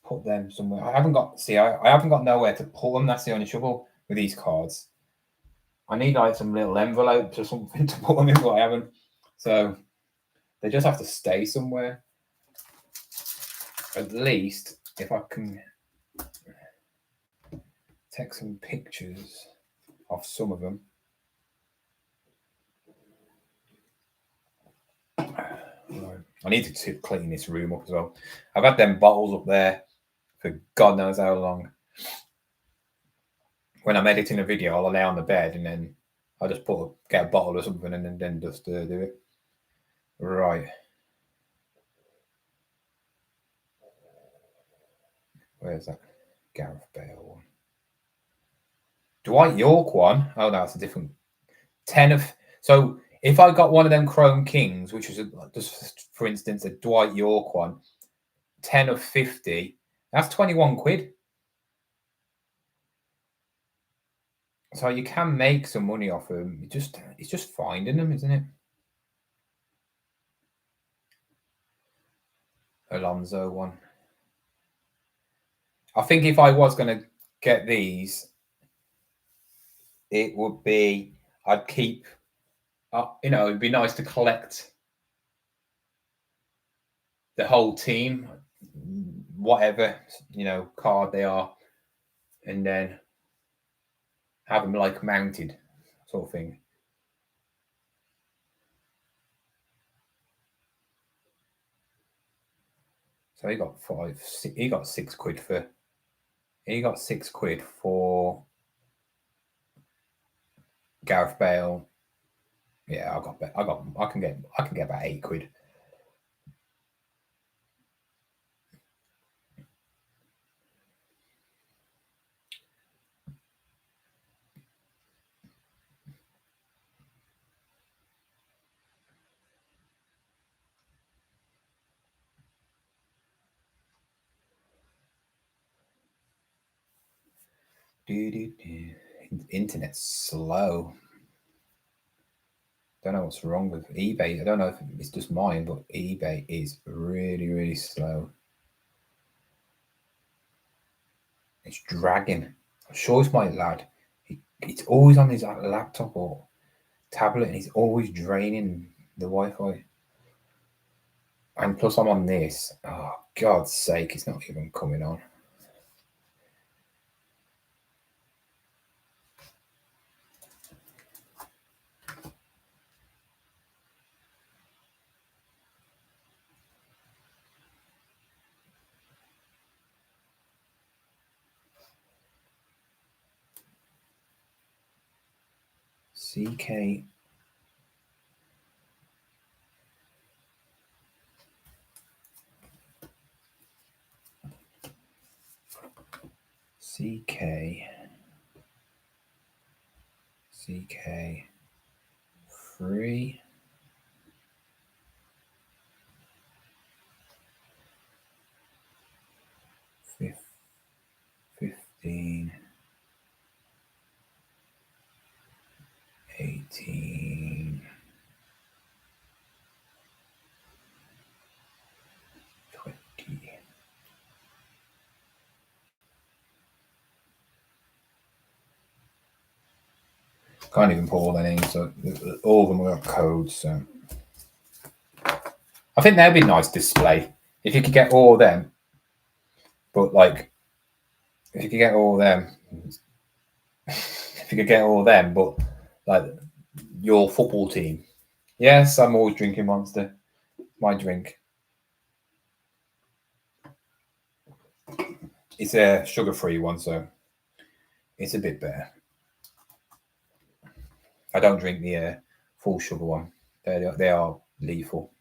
put them somewhere. I haven't got nowhere to put them. That's the only trouble with these cards. I need like some little envelopes or something to put them in, but I haven't. So they just have to stay somewhere. At least if I can take some pictures of some of them. Right. I need to clean this room up as well. I've had them bottles up there for God knows how long. When I'm editing a video, I'll lay on the bed and then I'll just get a bottle or something and then just do it. Right. Where's that Gareth Bale one? Dwight York one? Oh, no, it's a different 10 of. So if I got one of them Chrome Kings, which was just for instance a Dwight York one, 10 of 50, that's 21 quid. So you can make some money off them. It's just finding them, isn't it? Alonso one. I think if I was going to get these, it would be I'd keep. It'd be nice to collect the whole team, whatever card they are, and then have them like mounted, sort of thing. So he got 6 quid for. He got 6 quid for Gareth Bale. Yeah, I can get about 8 quid. Internet's slow. Don't know what's wrong with eBay. I don't know if it's just mine, but eBay is really, really slow. It's dragging. I'm sure it's my lad. It's always on his laptop or tablet, and he's always draining the Wi-Fi. And plus, I'm on this. Oh, God's sake, it's not even coming on. CK. Free. $15. 18. 20. Can't even put all their names, so all of them got codes. So I think that'd be a nice display if you could get all of them. But like, if you could get all of them, but like your football team. Yes, I'm always drinking Monster. My drink. It's a sugar-free one, so it's a bit better. I don't drink the full sugar one. They are lethal.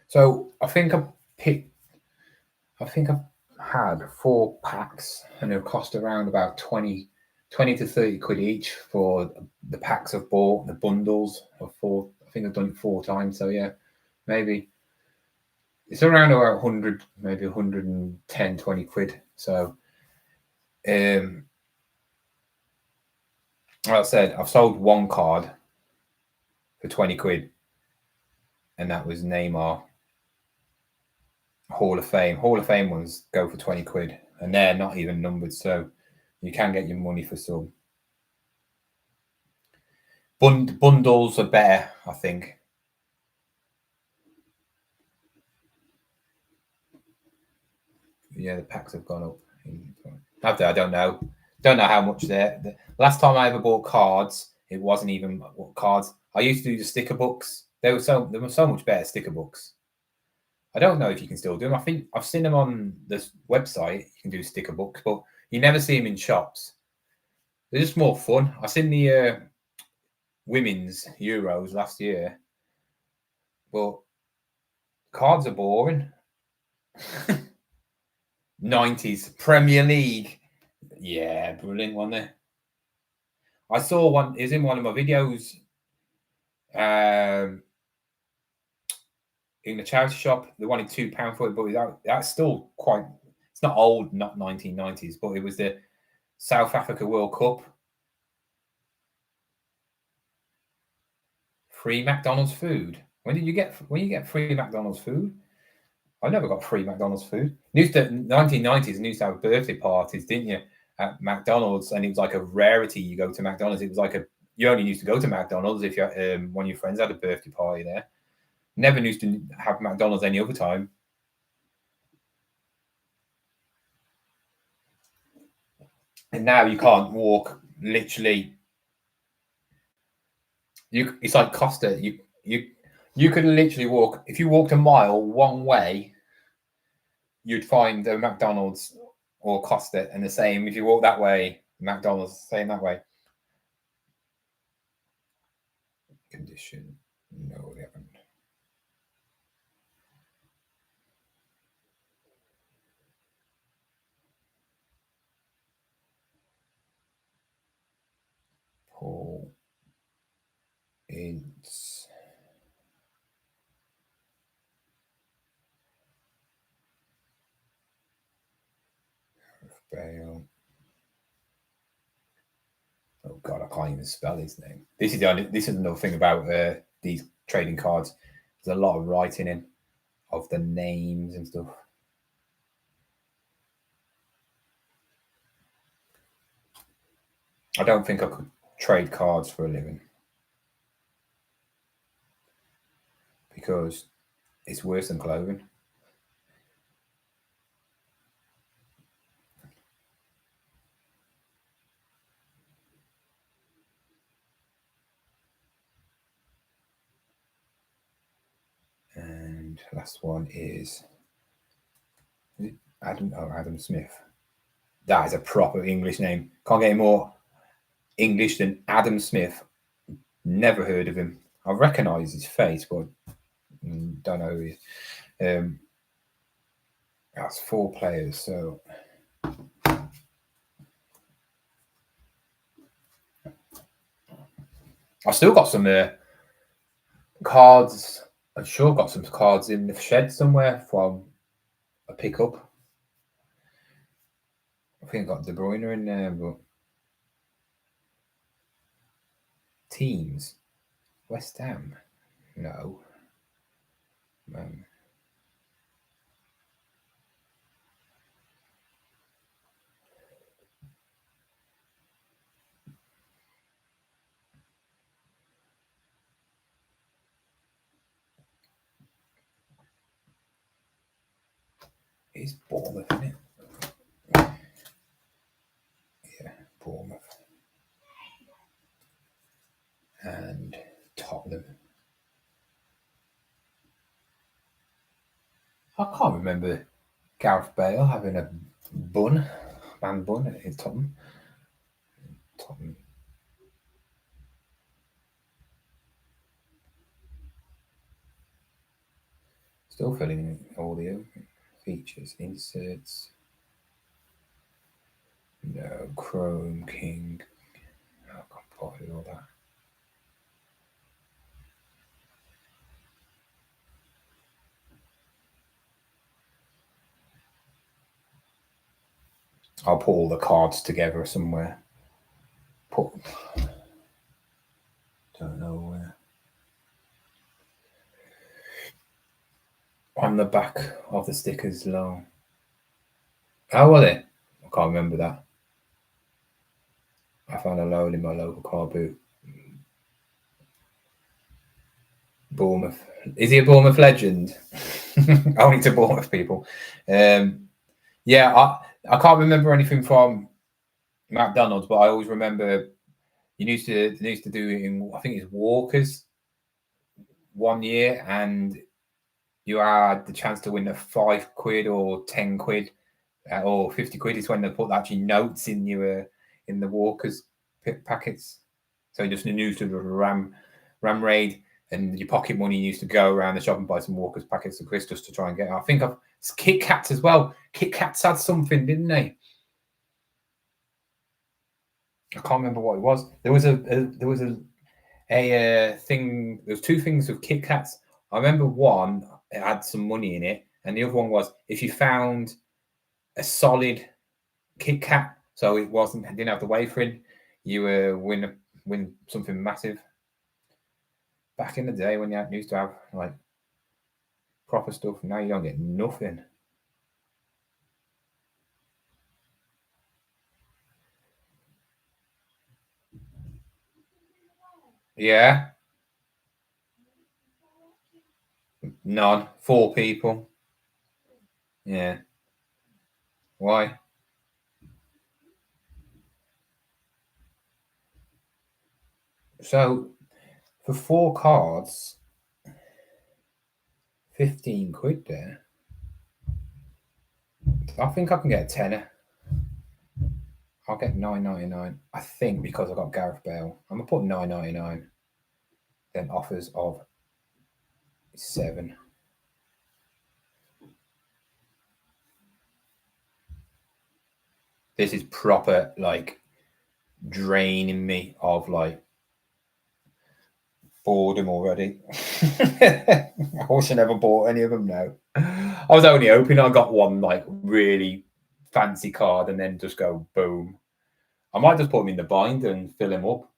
So I think I've had 4 packs, and it'll cost around about 20 to 30 quid each for the packs I've bought, the bundles of 4. I think I've done it 4 times. So yeah, maybe It's around about 100, maybe 110, 20 quid. So, like I said, I've sold one card for 20 quid, and that was Neymar Hall of Fame. Hall of Fame ones go for 20 quid, and they're not even numbered, so you can get your money for some. Bundles are better, I think. Yeah, the packs have gone up. Have they? I don't know. Don't know how much they're. Last time I ever bought cards, it wasn't even what cards. I used to do the sticker books. They were so much better sticker books. I don't know if you can still do them. I think I've seen them on this website. You can do sticker books, but you never see them in shops. They're just more fun. I seen the women's Euros last year, but cards are boring. 90s Premier League. Yeah, brilliant, wasn't it? I saw one, is in one of my videos in the charity shop. They wanted £2 for it, but that's still quite, it's not old, not 1990s, but it was the South Africa World Cup. Free McDonald's food. When you get free McDonald's food? I never got free McDonald's food. Used to 1990s, and used to have birthday parties, didn't you, at McDonald's? And it was like a rarity. You go to McDonald's. It was like you only used to go to McDonald's if you one of your friends had a birthday party there. Never used to have McDonald's any other time. And now you can't walk literally. It's like Costa. You could literally walk, if you walked a mile one way, you'd find a McDonald's or Costa, and the same if you walk that way, McDonald's, same that way. Condition. No, they haven't. Paul Ince. Bale. Oh God, I can't even spell his name. This is another thing about these trading cards. There's a lot of writing in of the names and stuff. I don't think I could trade cards for a living because it's worse than clothing. And last one is Adam Smith. That is a proper English name. Can't get any more English than Adam Smith. Never heard of him. I recognise his face, but don't know who he is. That's 4 players, so I still got some cards. I'm sure I've got some cards in the shed somewhere from a pickup. I think I got De Bruyne in there, but teams. West Ham. No. It's Bournemouth, isn't it? Yeah, Bournemouth. And Tottenham. I can't remember Gareth Bale having a man bun at Tottenham. Still filling in audio features, inserts. No, Chrome King. I can't bother with all that. I'll put all the cards together somewhere. Don't know where. On the back of the stickers long. How were they? I can't remember that. I found a load in my local carboot. Bournemouth. Is he a Bournemouth legend? Only to Bournemouth people. Yeah, I can't remember anything from McDonald's, but I always remember you used to do it in, I think it's Walker's one year, and you had the chance to win a £5 or £10 or £50 is when they put actually notes in your in the Walker's packets. So you just used to ram raid, and your pocket money used to go around the shop and buy some Walker's packets of Chris just to try and get. I think of Kit Kats as well. Kit Kats had something, didn't they? I can't remember what it was. There was a thing. There was two things with Kit Kats. I remember one, it had some money in it, and the other one was if you found a solid Kit Kat, so it didn't have the wafering, you win something massive. Back in the day when you used to have like proper stuff, now you don't get nothing. Yeah. None. 4 people. Yeah. Why? So for 4 cards, £15 there. I think I can get a tenner. I'll get £9.99. I think because I got Gareth Bale. I'm gonna put £9.99. Then offers of 7. This is proper like draining me of like boredom already. I wish I never bought any of them now. I was only hoping I got one like really fancy card and then just go boom. I might just put them in the binder and fill them up.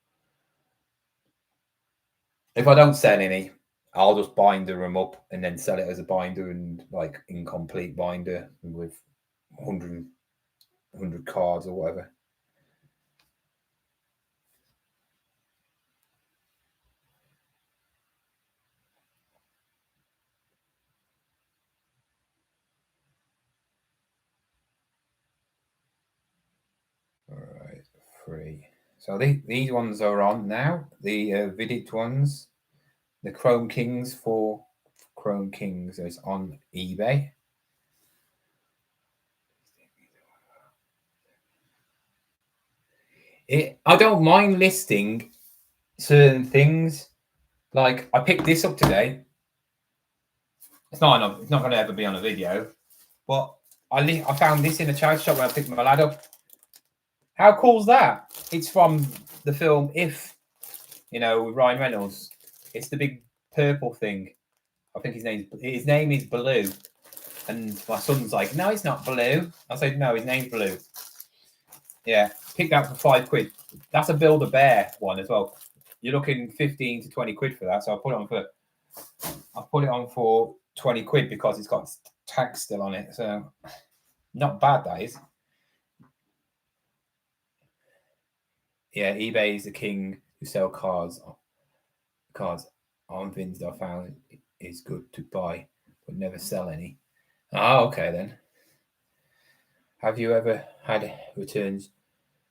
If I don't sell any, I'll just binder them up and then sell it as a binder and like incomplete binder with 100 cards or whatever. All right, 3. So these ones are on now. The Vidic ones, the Chrome Kings for Chrome Kings is on eBay. I don't mind listing certain things. Like I picked this up today. It's not going to ever be on a video, but I found this in a charity shop where I picked my lad up. How cool's that? It's from the film If, with Ryan Reynolds. It's the big purple thing. I think his name is Blue. And my son's like, no, it's not Blue. I said, no, his name's Blue. Yeah, picked that for £5. That's a Build-A-Bear one as well. You're looking 15 to 20 quid for that. So I put it on for 20 quid because it's got tax still on it. So not bad, that is. Yeah, eBay is the king who sell cards. I'm convinced I found is good to buy, but never sell any. Oh, okay then. Have you ever had returns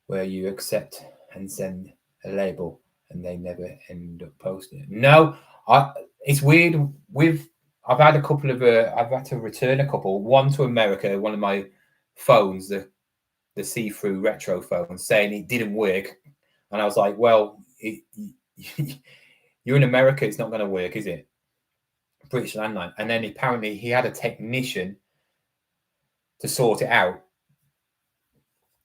where you accept and send a label and they never end up posting it? No, it's weird. I've had a couple of I've had to return a couple. One to America, one of my phones, the see-through retro phone, saying it didn't work, and I was like, well, you're in America, it's not going to work, is it? British landline. And then apparently he had a technician to sort it out,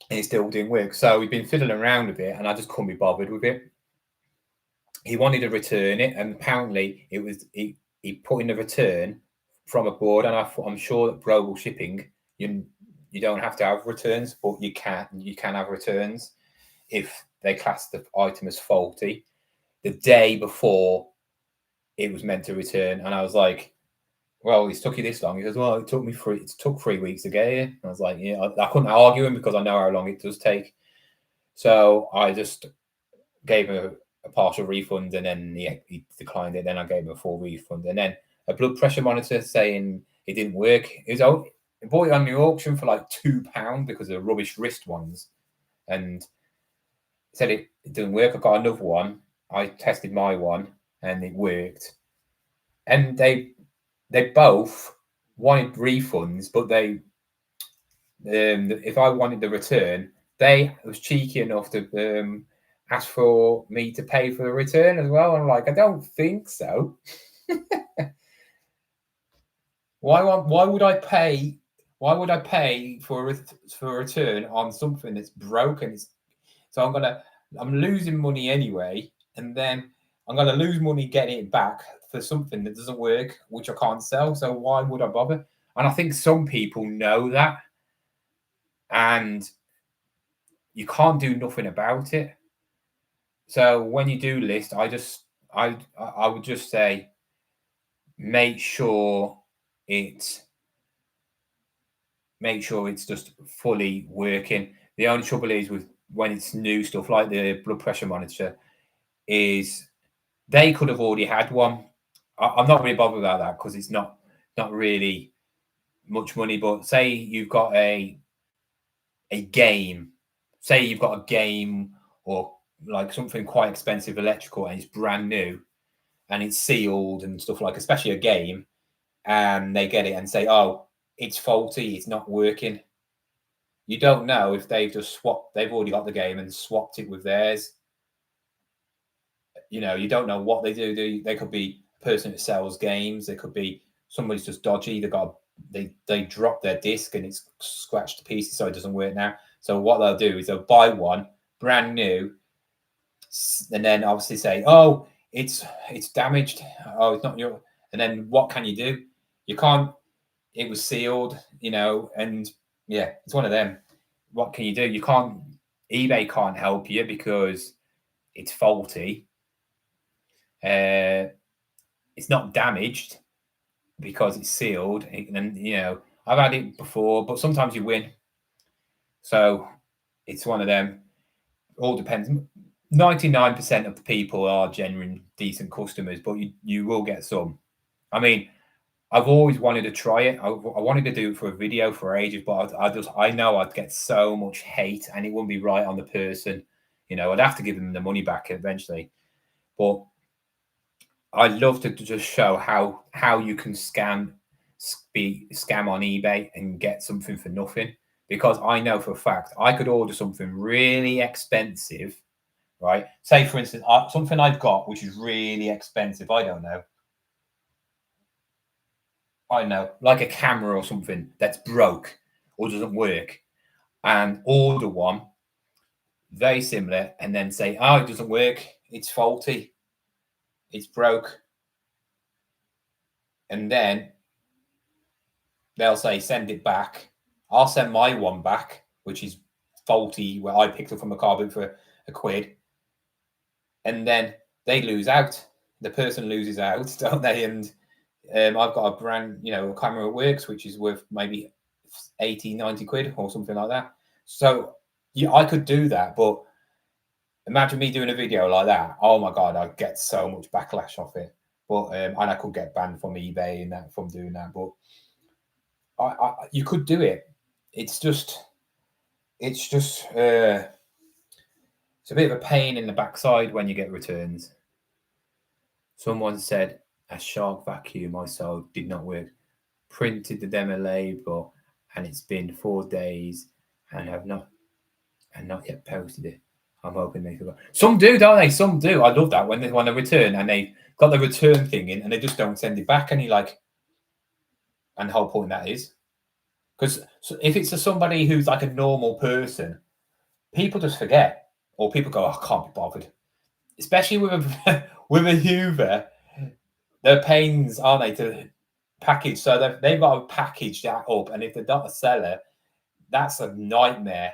and it still didn't work. So we've been fiddling around with it, and I just couldn't be bothered with it. He wanted to return it, and apparently it was he put in a return from abroad, and I'm sure that global shipping, you're you don't have to have returns, but you can have returns if they class the item as faulty the day before it was meant to return. And I was like, well, it's took you this long. He goes, well, it took 3 weeks to get here. I was like, yeah, I couldn't argue him because I know how long it does take. So I just gave him a partial refund, and then he declined it. Then I gave him a full refund, and then a blood pressure monitor saying it didn't work. I bought it on the auction for like £2 because of the rubbish wrist ones, and said it didn't work. I got another one. I tested my one, and it worked. And they both wanted refunds, but if I wanted the return, they was cheeky enough to ask for me to pay for the return as well. I'm like, I don't think so. Why would I pay? Why would I pay for a return on something that's broken? So I'm losing money anyway, and then I'm gonna lose money getting it back for something that doesn't work, which I can't sell. So why would I bother? And I think some people know that, and you can't do nothing about it. So when you do list, I would just say make sure it's just fully working. The only trouble is with when it's new stuff like the blood pressure monitor is they could have already had one. I'm not really bothered about that because it's not really much money. But say you've got a game, say you've got a game or like something quite expensive electrical and it's brand new and it's sealed and stuff like, especially a game, and they get it and say, oh, it's faulty, it's not working. You don't know if they've already got the game and swapped it with theirs. You know, you don't know what they do. They could be a person that sells games. They could be somebody's just dodgy. They drop their disc and it's scratched to pieces, so it doesn't work now. So what they'll do is they'll buy one brand new, and then obviously say, "Oh, it's damaged. Oh, it's not your." And then what can you do? You can't. It was sealed, you know, and yeah, it's one of them. What can you do? You can't. eBay can't help you because it's faulty. It's not damaged because it's sealed, and you know I've had it before, but sometimes you win. So it's one of them. All depends. 99% of the people are genuine, decent customers, but you will get some. I mean, I've always wanted to try it. I wanted to do it for a video for ages, but I know I'd get so much hate, and it wouldn't be right on the person. You know, I'd have to give them the money back eventually. But I'd love to just show how you can scam on eBay and get something for nothing, because I know for a fact I could order something really expensive, right? Say for instance, something I've got which is really expensive. I know, like a camera or something that's broke or doesn't work, and order one very similar, and then say, oh, it doesn't work, it's faulty, it's broke. And then they'll say, send it back. I'll send my one back, which is faulty, where I picked up from a carboot for £1. And then they lose out. The person loses out, don't they? And I've got a brand, a camera that works, which is worth maybe 80, 90 quid or something like that. So yeah, I could do that, but imagine me doing a video like that. Oh my God, I'd get so much backlash off it. But and I could get banned from eBay and that from doing that. But you could do it. It's a bit of a pain in the backside when you get returns. Someone said a shark vacuum I sold did not work. Printed the demo label, and it's been 4 days and not yet posted it. I'm hoping they forgot. Some do, don't they? Some do. I love that when they want to return and they got the return thing in and they just don't send it back. And you're like, and the whole point that is, because if it's somebody who's like a normal person, people just forget, or people go, oh, I can't be bothered. Especially with a Hoover, they're pains, aren't they, to package? So they've got to package that up, and if they're not a seller, That's a nightmare,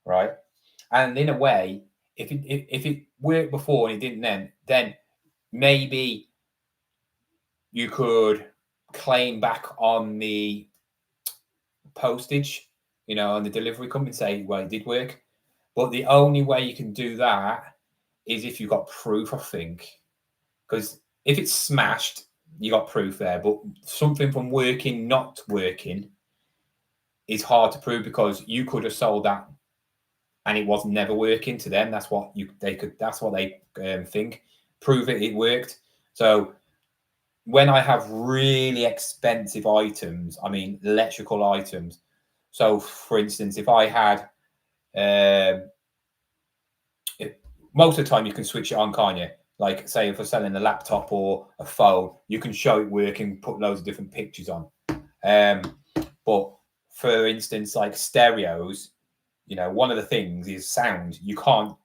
right? And in a way, if it worked before and it didn't then maybe you could claim back on the postage, on the delivery company and say, well, it did work. But the only way you can do that is if you've got proof, I think. Because if it's smashed, you got proof there. But something from working, not working, is hard to prove because you could have sold that and it was never working to them. That's what they think. Prove it worked. So when I have really expensive items, I mean electrical items. So for instance, if I had most of the time you can switch it on, can't you? Like say if we're selling a laptop or a phone, you can show it working, put loads of different pictures on. But for instance, like stereos, one of the things is sound. You can't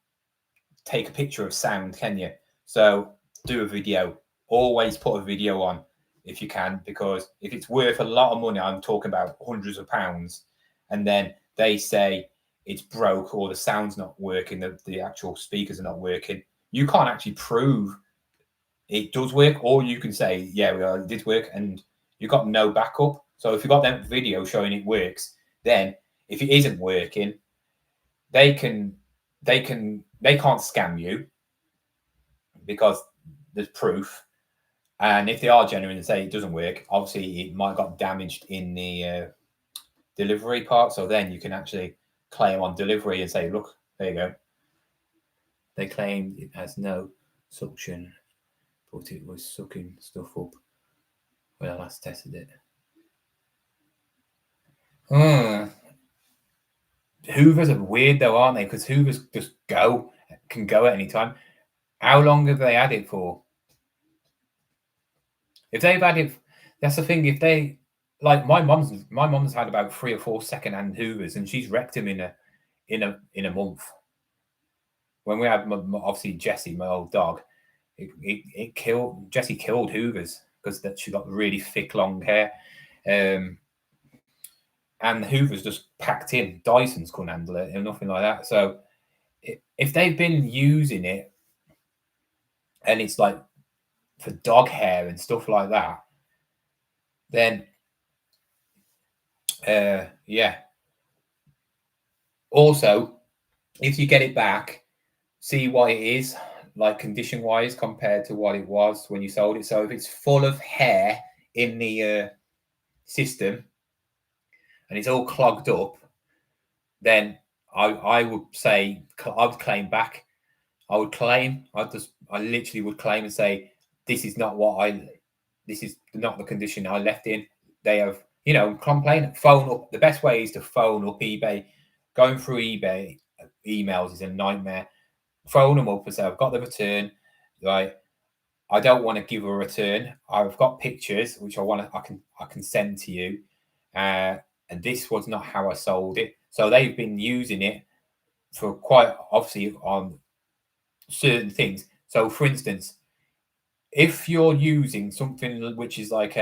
take a picture of sound, can you? So do a video. Always put a video on if you can, because if it's worth a lot of money, I'm talking about hundreds of pounds, and then they say it's broke or the sound's not working, the actual speakers are not working, you can't actually prove it does work, or you can say, yeah, it did work, and you've got no backup. So if you've got that video showing it works, then if it isn't working, they can't scam you because there's proof. And if they are genuine and say it doesn't work, obviously it might have got damaged in the delivery part. So then you can actually claim on delivery and say, look, there you go. They claimed it has no suction, but it was sucking stuff up when I last tested it. Hoovers are weird though, aren't they? Because Hoovers just can go at any time. How long have they had it for? If they've had it, that's the thing. If they like my mum's had about 3 or 4 second-hand Hoovers, and she's wrecked them in a month. When we had obviously Jessie, my old dog, it killed Jessie killed Hoovers because that she got really thick long hair, and the Hoovers just packed in. Dysons couldn't handle it and nothing like that. So if they've been using it and it's like for dog hair and stuff like that, then yeah. Also, if you get it back, see what it is like condition wise compared to what it was when you sold it. So if it's full of hair in the system and it's all clogged up, then I would say I would claim back. I literally would claim and say this is not the condition I left in. They have, complain, phone up. The best way is to phone up eBay. Going through eBay emails is a nightmare. Phone them up and say, I've got the return, right? I don't want to give a return. I've got pictures which I can send to you. And this was not how I sold it. So they've been using it for quite obviously on certain things. So for instance, if you're using something which is like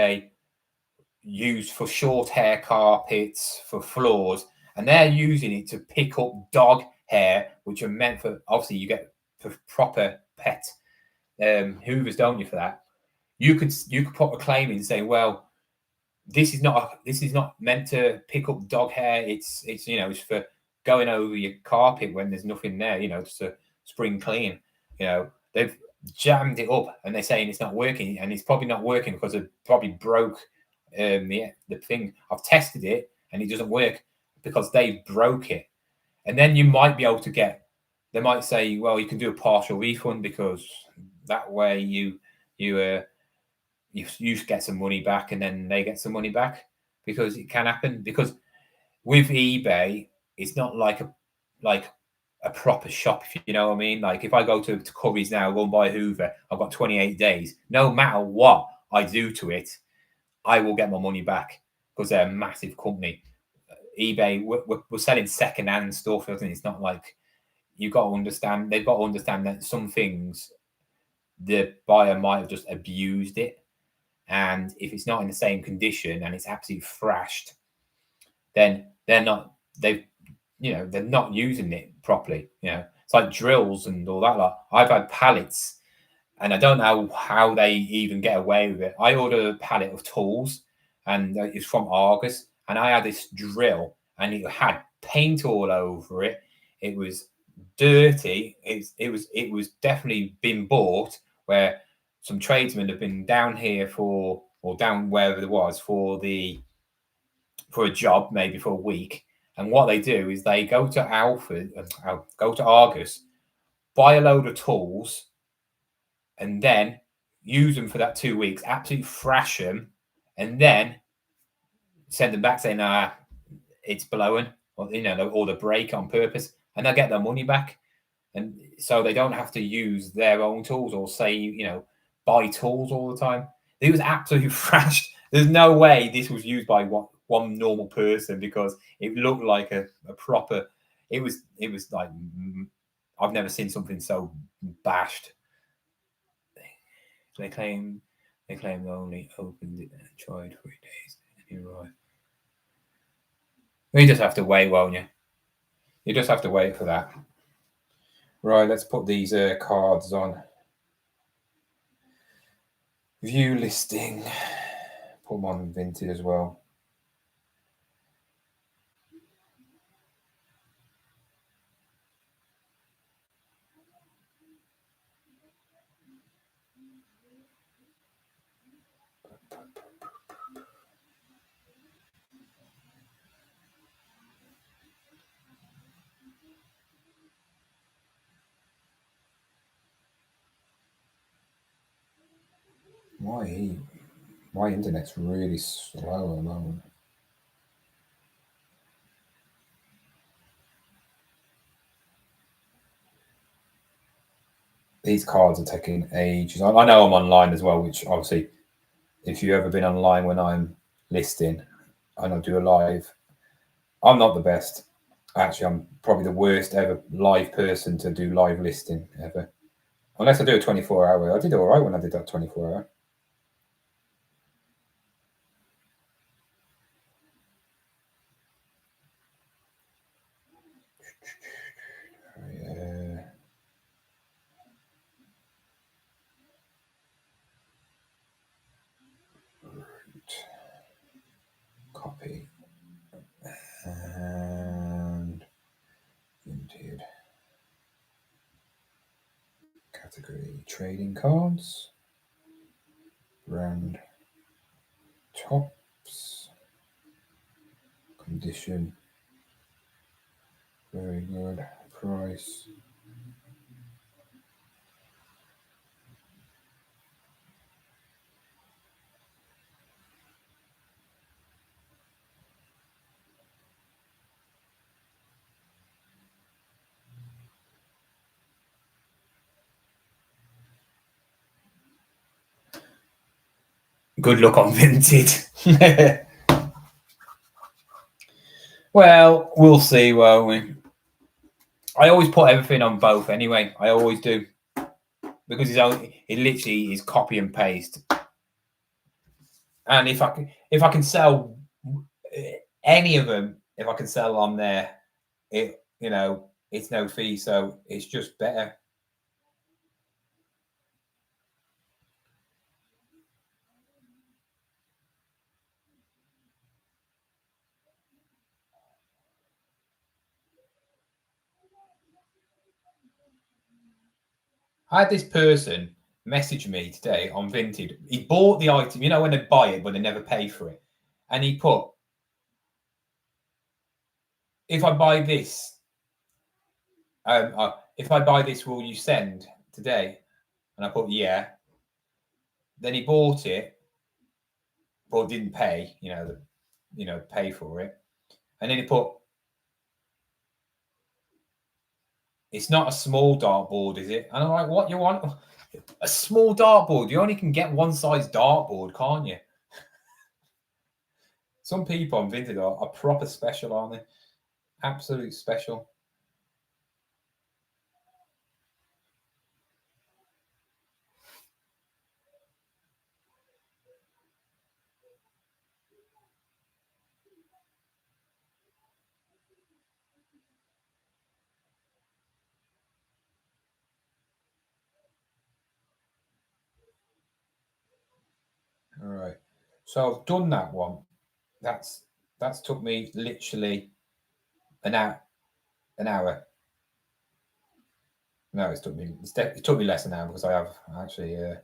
used for short hair carpets for floors, and they're using it to pick up dog hair, which are meant for obviously you get for proper pet hoovers, don't you? For that, you could put a claim in saying, well, this is not meant to pick up dog hair. It's it's for going over your carpet when there's nothing there. Just to spring clean. They've jammed it up and they're saying it's not working, and it's probably not working because it probably broke the thing. I've tested it and it doesn't work because they broke it. And then you might be able to they might say, well, you can do a partial refund because that way you get some money back and then they get some money back, because it can happen. Because with eBay, it's not like a proper shop, if you know what I mean. Like if I go to Curry's now, go and buy a Hoover, I've got 28 days. No matter what I do to it, I will get my money back because they're a massive company. eBay, we're selling second-hand stuff, isn't it? It's not like they've got to understand that some things the buyer might have just abused it. And if it's not in the same condition and it's absolutely thrashed, then they're not they've they're not using it properly. It's like drills and all that. Like I've had pallets, and I don't know how they even get away with it. I ordered a pallet of tools, and it's from Argus, and I had this drill, and it had paint all over it. It was dirty. It was definitely been bought where some tradesmen have been down here or down wherever it was for a job, maybe for a week. And what they do is they go to go to Argus, buy a load of tools, and then use them for that 2 weeks, absolutely thrash them, and then send them back saying, it's blowing, or the break on purpose, and they'll get their money back. And so they don't have to use their own tools or say, buy tools all the time. It was absolutely thrashed. There's no way this was used by one normal person, because it looked like a proper. It was like, I've never seen something so bashed. They claim they only opened it and tried 3 days. You're right. You just have to wait, won't you? You just have to wait for that. Right, let's put these cards on. View listing. Put them on Vinted as well. My internet's really slow at the moment. These cards are taking ages. I know I'm online as well, which obviously, if you've ever been online when I'm listing and I do a live, I'm not the best. Actually, I'm probably the worst ever live person to do live listing ever. Unless I do a 24-hour. I did all right when I did that 24-hour. Copy. And Vinted. Category trading cards. Brand tops. Condition. Very good. Price. Good luck on Vinted. Well, we'll see, won't we? I always put everything on both anyway. I always do. Because it literally is copy and paste. And if I can sell any of them, if I can sell on there, it's no fee, so it's just better. I had this person message me today on Vinted. He bought the item, when they buy it, but they never pay for it. And he put, if I buy this, will you send today? And I put, yeah. Then he bought it, but didn't pay, pay for it. And then he put, it's not a small dartboard, is it? And I'm like, what, you want? A small dartboard? You only can get one size dartboard, can't you? Some people on Vinted are proper special, aren't they? Absolute special. All right. So I've done that one. That's took me literally an hour. An hour. No, it took me less than an hour because I have actually.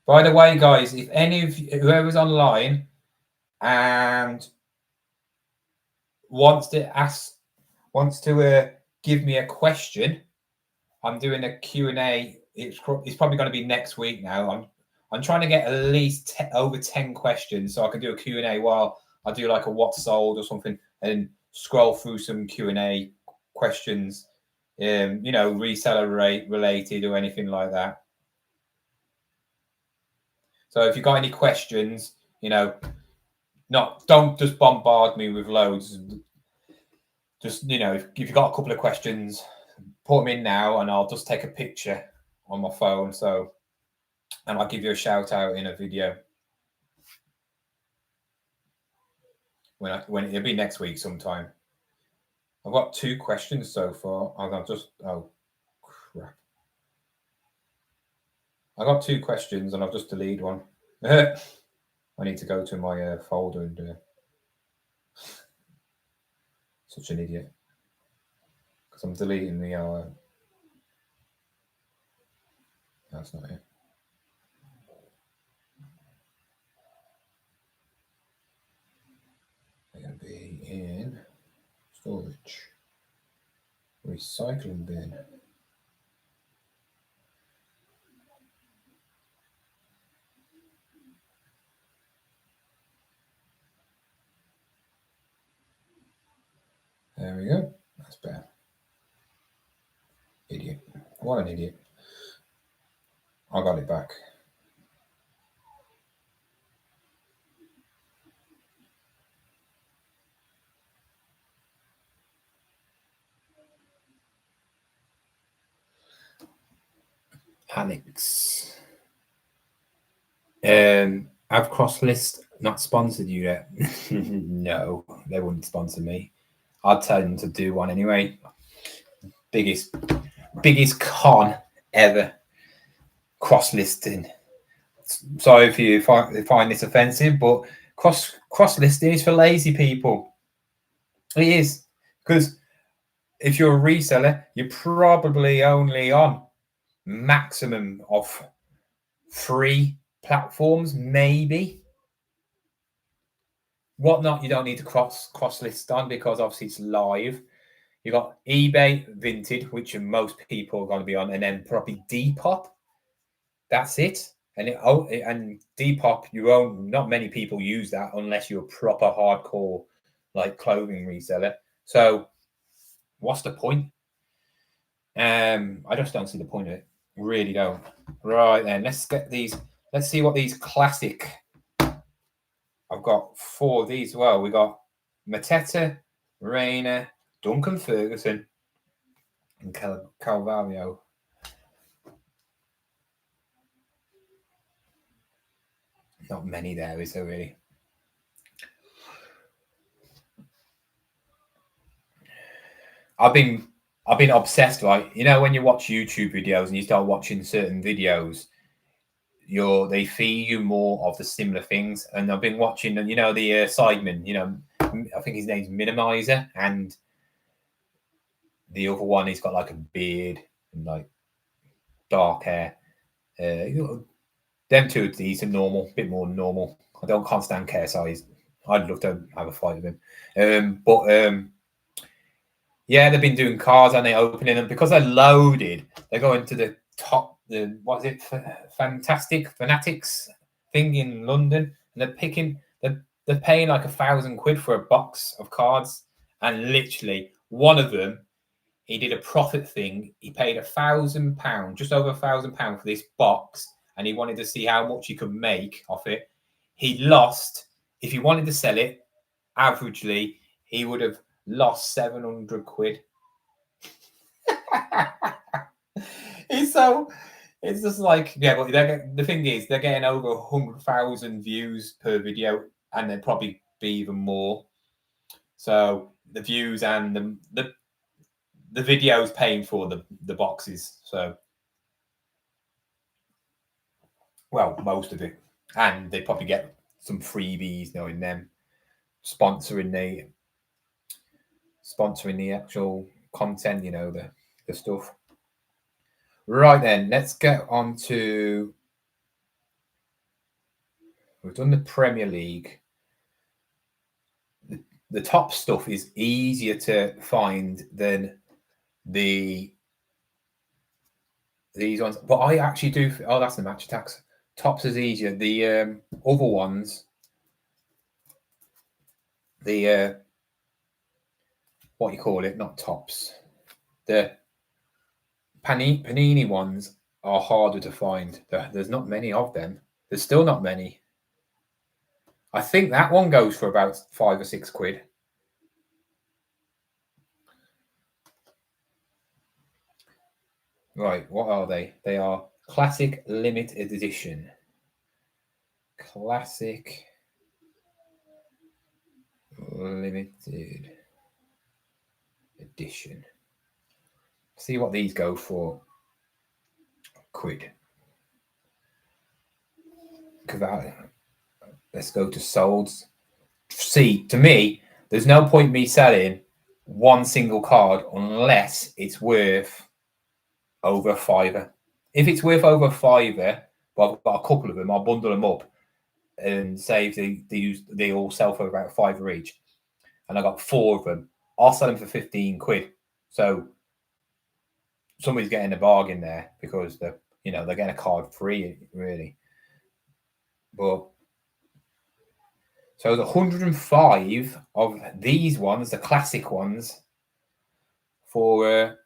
By the way, guys, if any of you, whoever's online and wants to give me a question, I'm doing a Q&A. It's probably going to be next week now. I'm trying to get at least over 10 questions so I can do a Q&A while I do like a what sold or something and scroll through some Q&A questions, reseller rate related or anything like that. So if you've got any questions, don't just bombard me with loads. Just, if you've got a couple of questions, put them in now and I'll just take a picture on my phone. And I'll give you a shout out in a video when it'll be next week sometime. I've got 2 questions so far. Oh crap. I got 2 questions and I've just deleted one. I need to go to my folder and such an idiot because I'm deleting the that's not it. They're going to be in storage, recycling bin. There we go. That's better. Idiot. What an idiot. I got it back. Alex. Have CrossList not sponsored you yet? No, they wouldn't sponsor me. I'd tell them to do one anyway. Biggest con ever. Cross-listing. Sorry if you find this offensive, but cross-listing is for lazy people. It is. Because if you're a reseller, you're probably only on maximum of 3 platforms, maybe. Whatnot, you don't need to cross list on because obviously it's live. You got eBay, Vinted, which most people are going to be on, and then probably Depop. That's it. And Depop, not many people use that unless you're a proper hardcore like clothing reseller. So what's the point? I just don't see the point of it. Really don't. Right then, let's see what these classic. I've got 4 of these as well. We got Mateta, Rayner, Duncan Ferguson, and Calvario. Not many there, is there really? I've been obsessed, right? When you watch YouTube videos and you start watching certain videos, they feed you more of the similar things. And I've been watching, the Sidemen, I think his name's Minimizer, and the other one, he's got like a beard and like dark hair. Them 2 are decent, normal, bit more normal. I can't stand KSI. I'd love to have a fight with him. Yeah, they've been doing cars and they're opening them because they're loaded. They're going to the top, Fanatics thing in London, and they're paying like £1,000 for a box of cards, and literally one of them, he did a profit thing. He paid £1,000, just over £1,000 for this box, and he wanted to see how much he could make off it. He lost. If he wanted to sell it, averagely, he would have lost £700. It's just like, yeah, but the thing is, they're getting over 100,000 views per video, and they'd probably be even more. So the views and the videos paying for the boxes. So, well, most of it, and they probably get some freebies, knowing them sponsoring the actual content, the stuff. Right then, let's get on to. We've done the Premier League. The top stuff is easier to find than these ones, but I actually do. Oh, that's the match attacks. Tops is easier. The other ones, the what you call it, not tops. The Panini ones are harder to find. There's not many of them. There's still not many. I think that one goes for about £5 or £6. Right, what are they? They are Classic Limited Edition. Classic Limited Edition. See what these go for. £1. Let's go to solds. See, to me, there's no point me selling one single card unless it's worth over a £5. If it's worth over a £5, well, I've got a couple of them, I'll bundle them up and say if they all sell for about £5 each, and I got 4 of them, I'll sell them for £15. So somebody's getting a bargain there because they're getting a card free, really. But so the 105 of these ones, the classic ones, for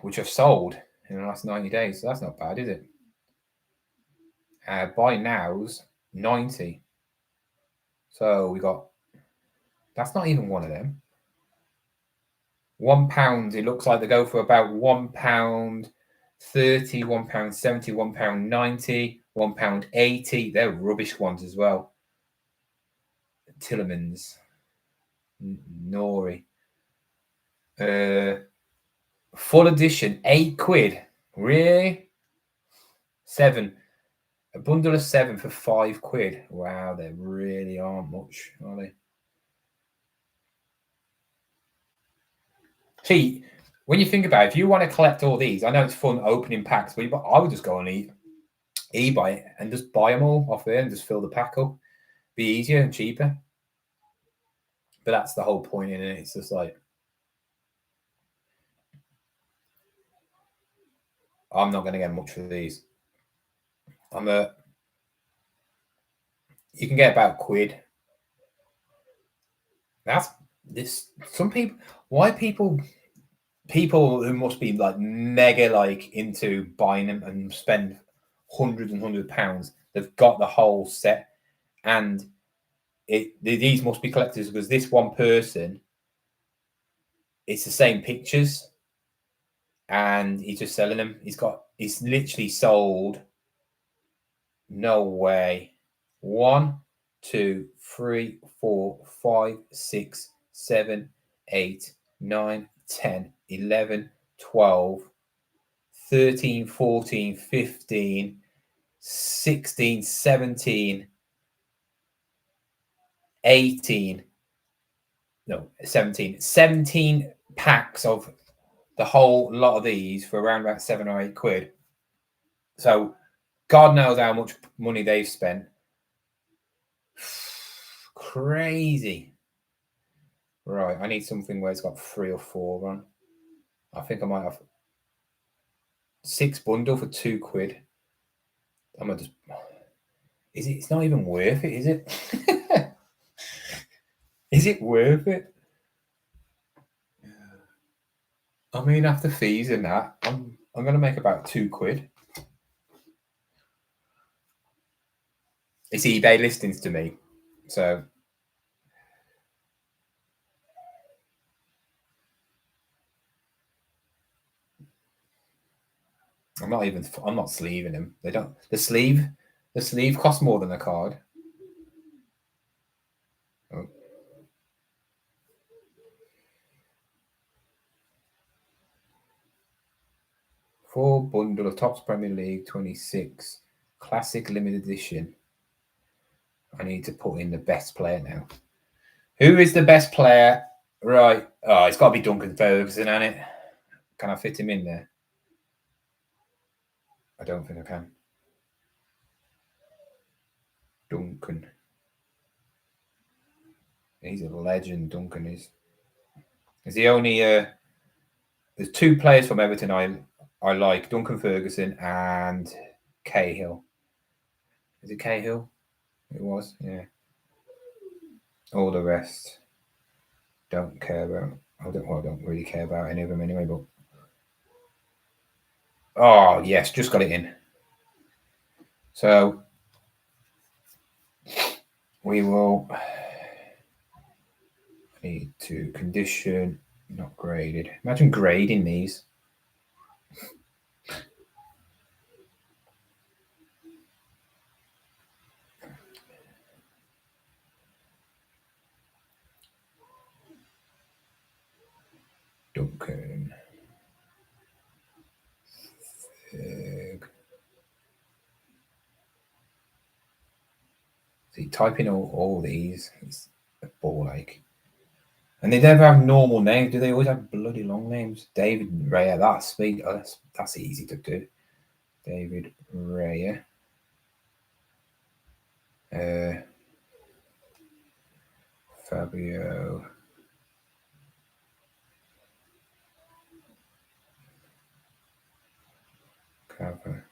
which have sold in the last 90 days. So that's not bad, is it? Buy nows 90. So we got, that's not even one of them. £1. It looks like they go for about £1.30, £1.70, £1.90, £1.80. They're rubbish ones as well. Tillemans, Nori. Full edition, £8. Really? 7. A bundle of 7 for £5. Wow, they really aren't much, are they? See, when you think about it, if you want to collect all these, I know it's fun opening packs, but I would just go on eBay and just buy them all off there and just fill the pack up. Be easier and cheaper. But that's the whole point in it. It's just like, I'm not going to get much for these. You can get about £1. That's this. Some people, why people who must be like mega like into buying them and spend hundreds and hundreds of pounds, they've got the whole set, and these must be collectors because this one person, it's the same pictures, and he's just selling them. He's literally sold, no way, 1, 2, 3, 4, 5, 6, 7, 8, 9, 10, 11, 12, 13, 14, 15, 16, 17, 18, no, 17 packs of the whole lot of these for around about £7 or £8. So God knows how much money they've spent. Crazy. Right, I need something where it's got 3 or 4 on. I think I might have 6 bundle for £2. I'm gonna just. It's not even worth it, is it? Is it worth it? I mean, after fees and that, I'm gonna make about £2. It's eBay listings to me, so I'm I'm not sleeving them. They don't. The sleeve costs more than the card. Oh. Full bundle of Topps Premier League 26 Classic Limited Edition. I need to put in the best player now. Who is the best player? Right. Oh, it's got to be Duncan Ferguson, hasn't it? Can I fit him in there? I don't think I can. Duncan. He's a legend, Duncan is. Is the only... there's two players from Everton I like, Duncan Ferguson and Cahill. Is it Cahill? It was, yeah. All the rest, don't care about. I don't really care about any of them anyway, but... Oh, yes, just got it in. So, we will need to condition, not graded. Imagine grading these. Duncan. See, typing all these, it's a ball ache. And they never have normal names, do they? Always have bloody long names. David Raya, that's sweet. Oh, that's easy to do. David Raya. Fabio. Cover.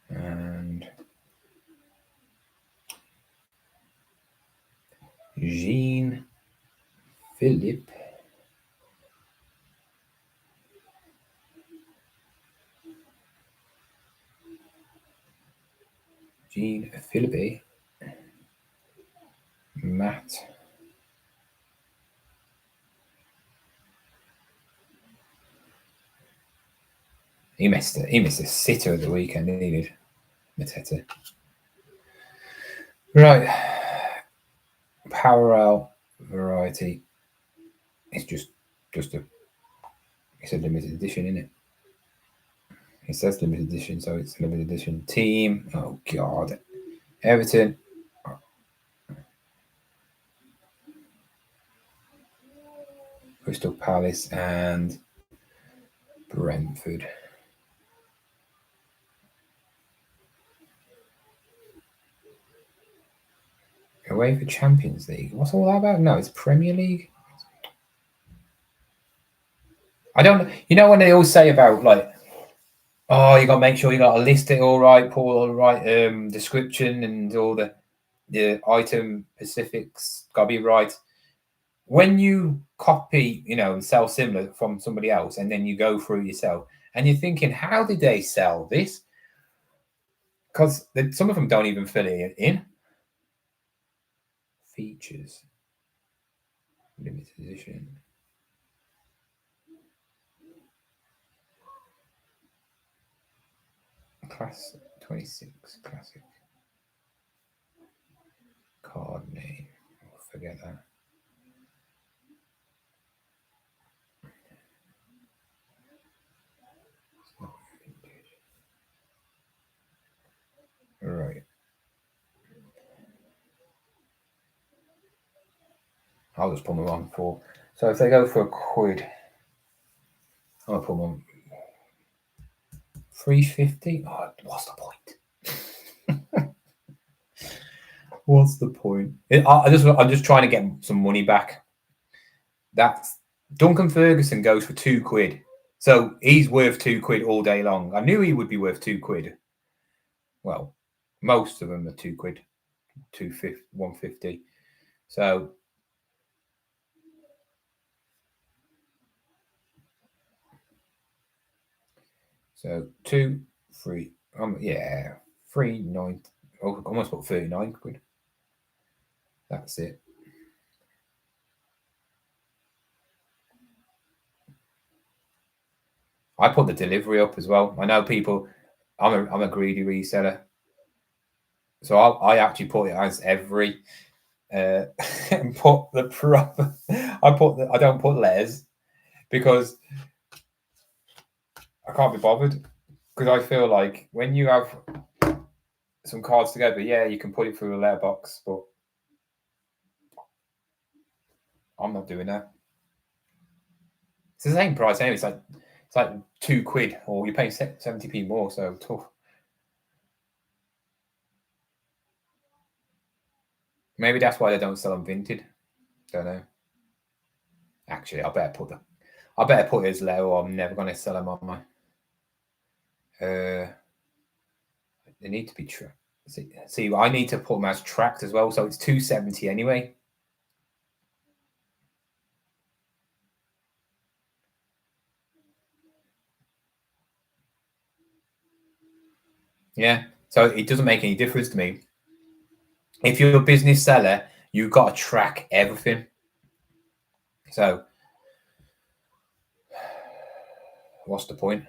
And Jean-Philippe. Jean-Philippe. Matt. He missed a sitter of the weekend, he did. Mateta. Right. Parallel variety. It's just a... It's a limited edition, isn't it? It says limited edition, so it's a limited edition. Team. Oh, God. Everton. Crystal Palace and Brentford. Away for Champions League. What's all that about? No, it's Premier League. I don't... You know when they all say about, like, oh, you got to make sure you got to list it all right, put all the right description and all the item specifics got to be right. When you copy, and sell similar from somebody else, and then you go through yourself, and you're thinking, how did they sell this? Because some of them don't even fill it in. Features. Limited edition. Class 26 classic. Card name. Oh, forget that. It's not vintage. Right. I'll just put them on for... So if they go for £1, I'll put them on $3.50. Oh, what's the point? What's the point? I'm just trying to get some money back. That's Duncan Ferguson goes for £2. So he's worth £2 all day long. I knew he would be worth £2. Well, most of them are £2, 150. So So 2, 3, yeah, 3, 9. Oh, almost put £39. That's it. I put the delivery up as well. I know people. I'm a greedy reseller, so I actually put it as every and put the proper. I don't put letters because I can't be bothered, because I feel like when you have some cards together, yeah, you can put it through a letterbox, but I'm not doing that. It's the same price anyway. It's like £2, or you're paying 70p more, so tough. Maybe that's why they don't sell them vintage. Don't know. Actually, I better put it as low, or I'm never going to sell them on my. They need to be tracked. See, I need to put them as tracked as well, so it's 270 anyway. Yeah, so it doesn't make any difference to me. If you're a business seller, you've got to track everything. So, what's the point?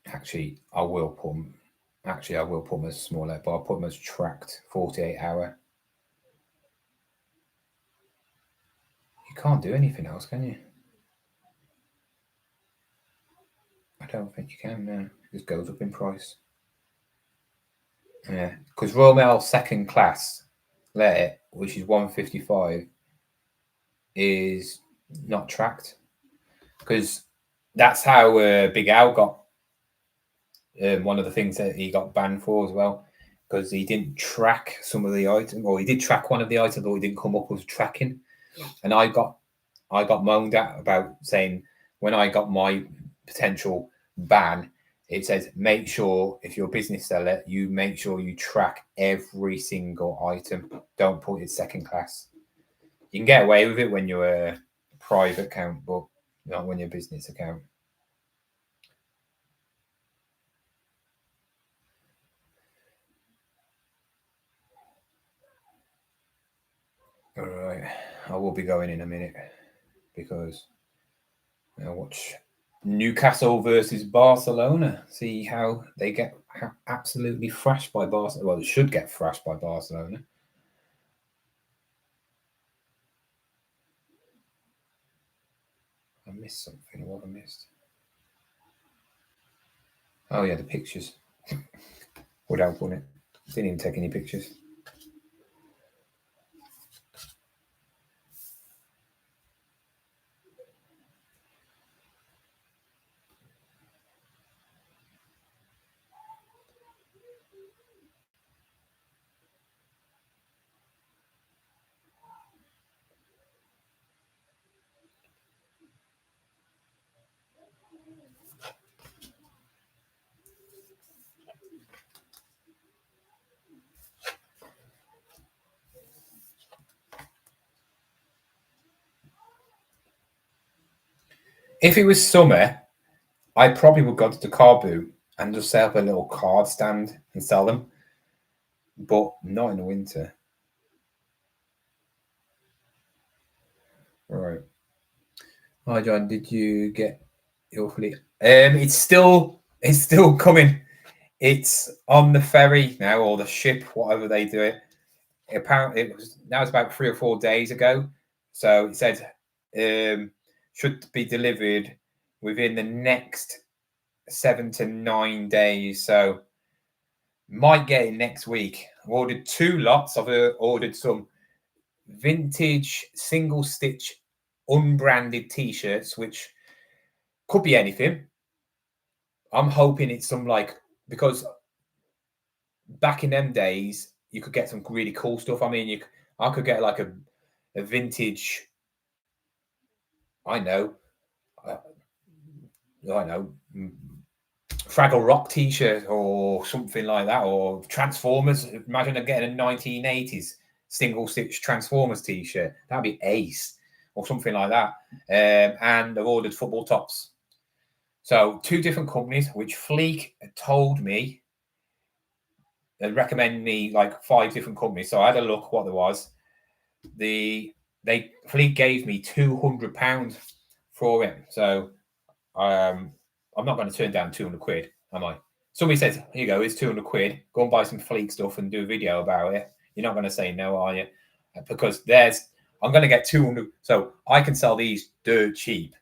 Actually, I will put them. Actually, I will put them as smaller, but I'll put them as tracked 48 hour. You can't do anything else, can you? I don't think you can. No, it just goes up in price. Yeah, because Royal Mail second class letter, which is 155, is not tracked, because that's how Big Al got one of the things that he got banned for as well, because he didn't track some of the items, or he did track one of the items, or he didn't come up with tracking. And I got moaned at about saying, when I got my potential ban, it says, make sure if you're a business seller, you make sure you track every single item. Don't put it second class. You can get away with it when you're a private account, but not when you're a business account. All right, I will be going in a minute, because I'll watch Newcastle versus Barcelona. See how they get absolutely thrashed by Barcelona. Well, they should get thrashed by Barcelona. I missed something. What I missed? Oh yeah, the pictures. Without putting it, didn't even take any pictures. If it was summer, I probably would go to the carboot and just set up a little card stand and sell them, but not in the winter. All right. Hi John, did you get your fleet? It's still coming. It's on the ferry now, or the ship, whatever they do it. Apparently, it's about 3 or 4 days ago. So it said should be delivered within the next 7 to 9 days. So might get it next week. I've ordered 2 lots. I've ordered some vintage single stitch unbranded t-shirts, which could be anything. I'm hoping it's some, like, because back in them days you could get some really cool stuff. I mean, I could get like a vintage, I know, Fraggle Rock t-shirt or something like that, or Transformers. Imagine getting a 1980s single stitch Transformers t-shirt. That'd be ace, or something like that. And I've ordered football tops. So 2 different companies, which Fleek told me they recommend me like 5 different companies. So I had a look what there was. Fleek gave me £200 for it. So I'm not going to turn down 200 quid, am I? Somebody says, here you go, it's 200 quid. Go and buy some Fleek stuff and do a video about it. You're not going to say no, are you? Because I'm going to get 200. So I can sell these dirt cheap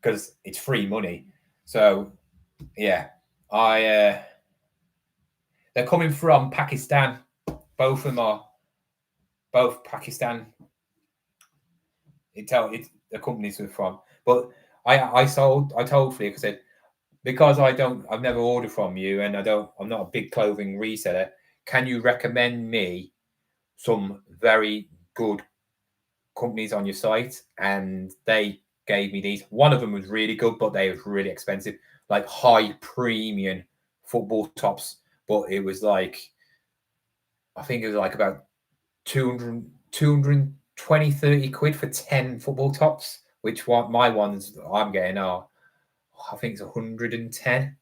because it's free money. So yeah, they're coming from Pakistan. Both of them are both Pakistan. The companies are from. But I told Fleek, I said, because I've never ordered from you, and I'm not a big clothing reseller. Can you recommend me some very good companies on your site? And they gave me these. One of them was really good, but they was really expensive, like high premium football tops. But it was like, I think it was like about 220, 30 quid for 10 football tops, which my ones I'm getting are, I think it's 110. I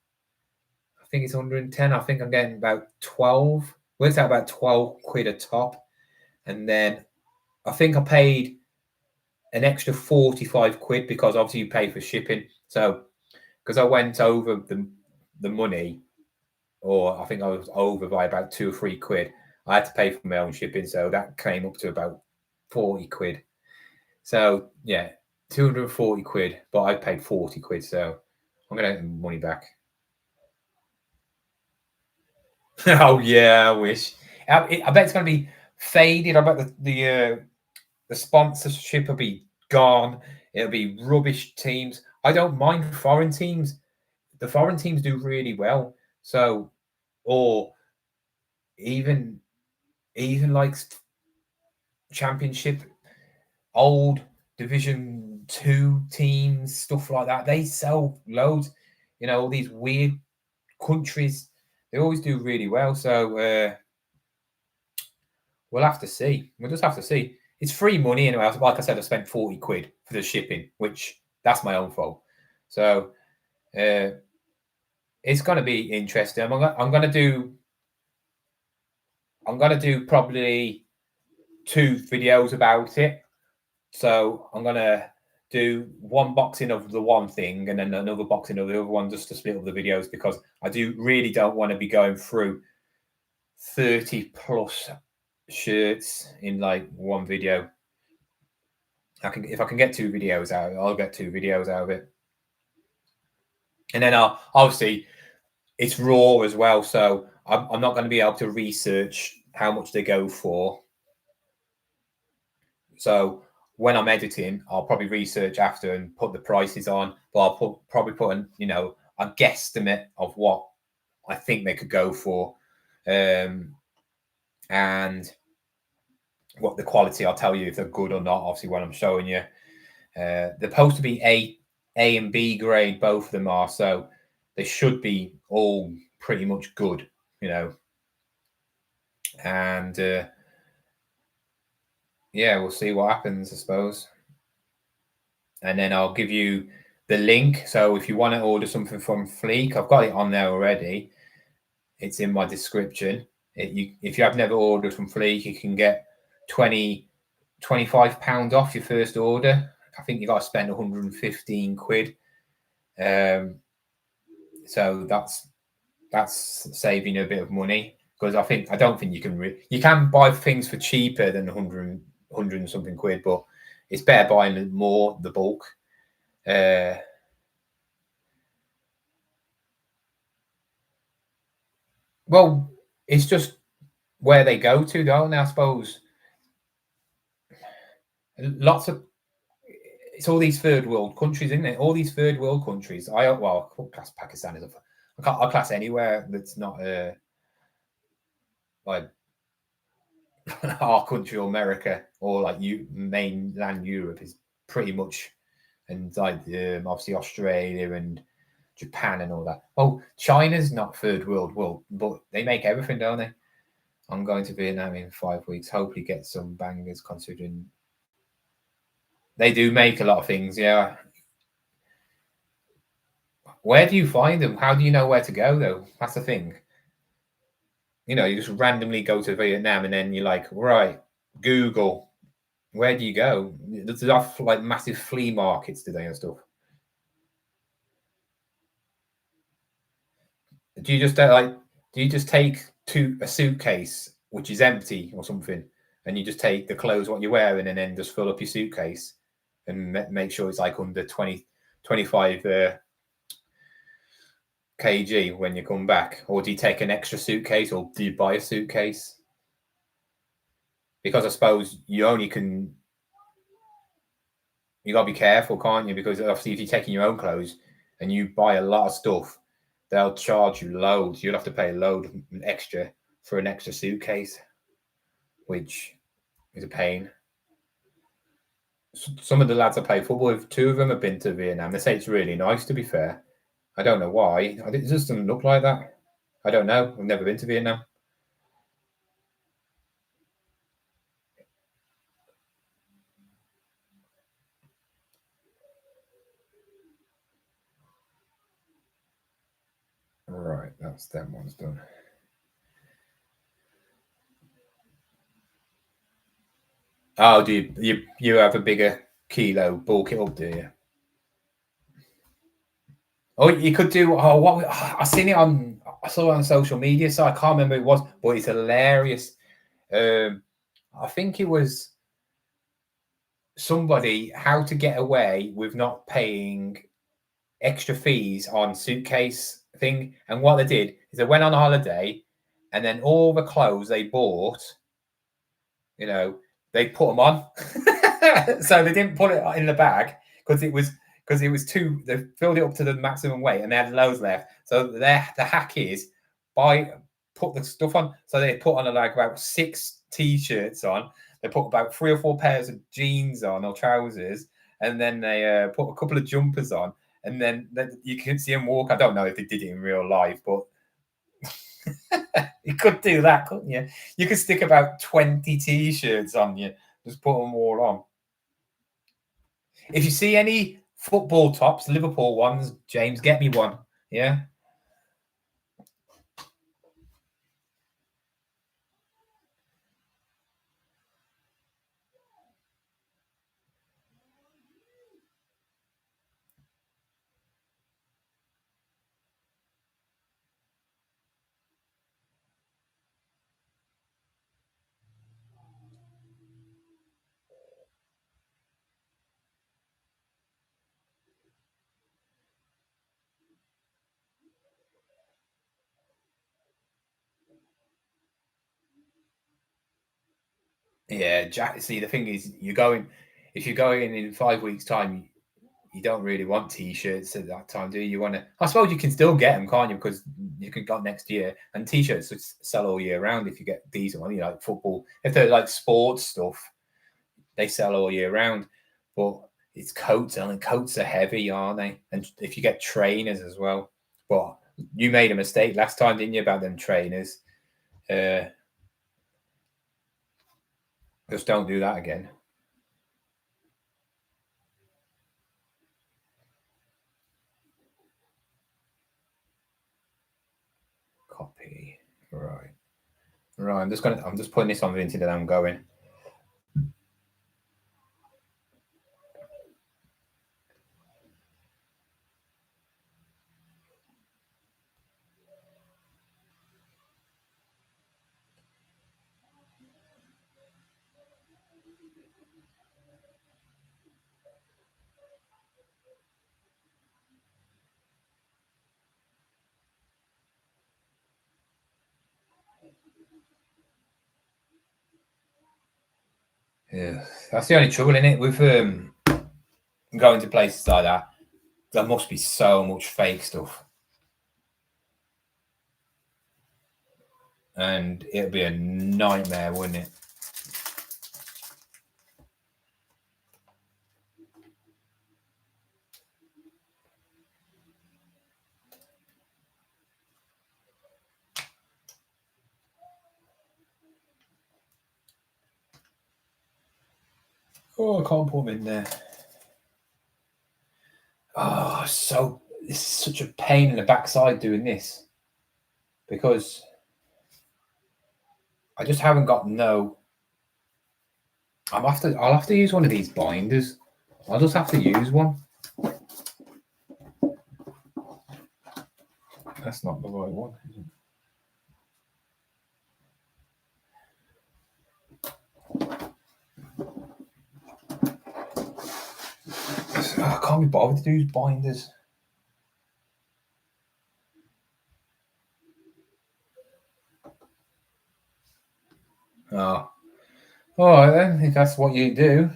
think it's 110. I think I'm getting about 12. Works out about 12 quid a top. And then I think I paid an extra 45 quid because obviously you pay for shipping. So because I went over the money, or I think I was over by about 2 or 3 quid, I had to pay for my own shipping. So that came up to about 40 quid. So yeah, 240 quid, but I paid 40 quid. So I'm going to get the money back. Oh yeah, I wish. I bet it's going to be faded. I bet the sponsorship will be gone. It'll be rubbish teams. I don't mind foreign teams. The foreign teams do really well. So, or even like championship, old Division 2 teams, stuff like that. They sell loads. All these weird countries. They always do really well. So we'll have to see. We'll just have to see. It's free money anyway. Like I said, I spent 40 quid for the shipping, which that's my own fault. So it's going to be interesting. I'm going to do probably 2 videos about it. So I'm going to do one boxing of the one thing and then another boxing of the other one, just to split up the videos, because I really don't want to be going through 30 plus shirts in like one video. If I can get 2 videos out, I'll get 2 videos out of it. And then obviously it's raw as well, so I'm not going to be able to research how much they go for. So when I'm editing, I'll probably research after and put the prices on, but I'll probably put a guesstimate of what I think they could go for, and what the quality. I'll tell you if they're good or not. Obviously, when I'm showing you, they're supposed to be A and B grade. Both of them are, so they should be all pretty much good, And yeah, we'll see what happens, I suppose. And then I'll give you the link. So if you want to order something from Fleek, I've got it on there already. It's in my description. If you have never ordered from Fleek, you can get £25 off your first order. I think you got to spend 115 quid. So that's saving a bit of money, because I don't think you can buy things for cheaper than 100 and something quid, but it's better buying more, the bulk. Well, it's just where they go to, don't they? I suppose it's all these third world countries, isn't it? All these third world countries. I class Pakistan as I class anywhere that's not like our country or America, or like mainland Europe is pretty much, and like obviously Australia and Japan and all that. Oh, China's not third world, but they make everything, don't they? I'm going to Vietnam in 5 weeks. Hopefully get some bangers, considering they do make a lot of things. Yeah. Where do you find them? How do you know where to go though? That's the thing. You know, you just randomly go to Vietnam and then you're like, right, Google. Where do you go? There's off like massive flea markets today and stuff. Do you just like? Do you just take a suitcase which is empty or something, and you just take the clothes what you're wearing, and then just fill up your suitcase, and make sure it's like under 25 kg when you come back, or do you take an extra suitcase, or do you buy a suitcase? Because I suppose you only can. You gotta be careful, can't you? Because obviously, if you're taking your own clothes and you buy a lot of stuff, they'll charge you loads. You'll have to pay a load extra for an extra suitcase, which is a pain. Some of the lads I play football with, two of them have been to Vietnam. They say it's really nice, to be fair. I don't know why. It just doesn't look like that. I don't know. I've never been to Vietnam. Right, that's them ones done. Oh, do you have a bigger kilo, bulk it up, do you? Oh, you could do. Oh, what I seen it on. I saw it on social media, so I can't remember who it was, but it's hilarious. I think it was somebody how to get away with not paying extra fees on suitcase thing. And what they did is they went on holiday, and then all the clothes they bought, you know, they put them on. So they didn't put it in the bag because it was too. They filled it up to the maximum weight, and they had loads left. So the hack is put the stuff on. So they put on like about 6 t-shirts on. They put about 3 or 4 pairs of jeans on or trousers, and then they put a couple of jumpers on, and then you can see them walk. I don't know if they did it in real life, but you could do that, couldn't you? You could stick about 20 t-shirts on you, just put them all on. If you see any football tops, Liverpool ones, James, get me one. Yeah. Yeah, Jack. See, the thing is, if you're going in 5 weeks' time, you don't really want t-shirts at that time, do you? You want to. I suppose you can still get them, can't you? Because you can go next year, and t-shirts sell all year round if you get decent one. You know, like football. If they're like sports stuff, they sell all year round. But it's coats, and coats are heavy, aren't they? And if you get trainers as well, but you made a mistake last time, didn't you, about them trainers? Just don't do that again. Copy. Right. Right. I'm just putting this on the internet. I'm going. Yeah, that's the only trouble in it with going to places like that. There must be so much fake stuff, and it'd be a nightmare, wouldn't it? Oh, I can't put them in there. Oh, so this is such a pain in the backside doing this, because I just haven't got no. I'll have to use one of these binders. I'll just have to use one. That's not the right one, is it? I can't be bothered to use binders. Oh. All right then, if that's what you do.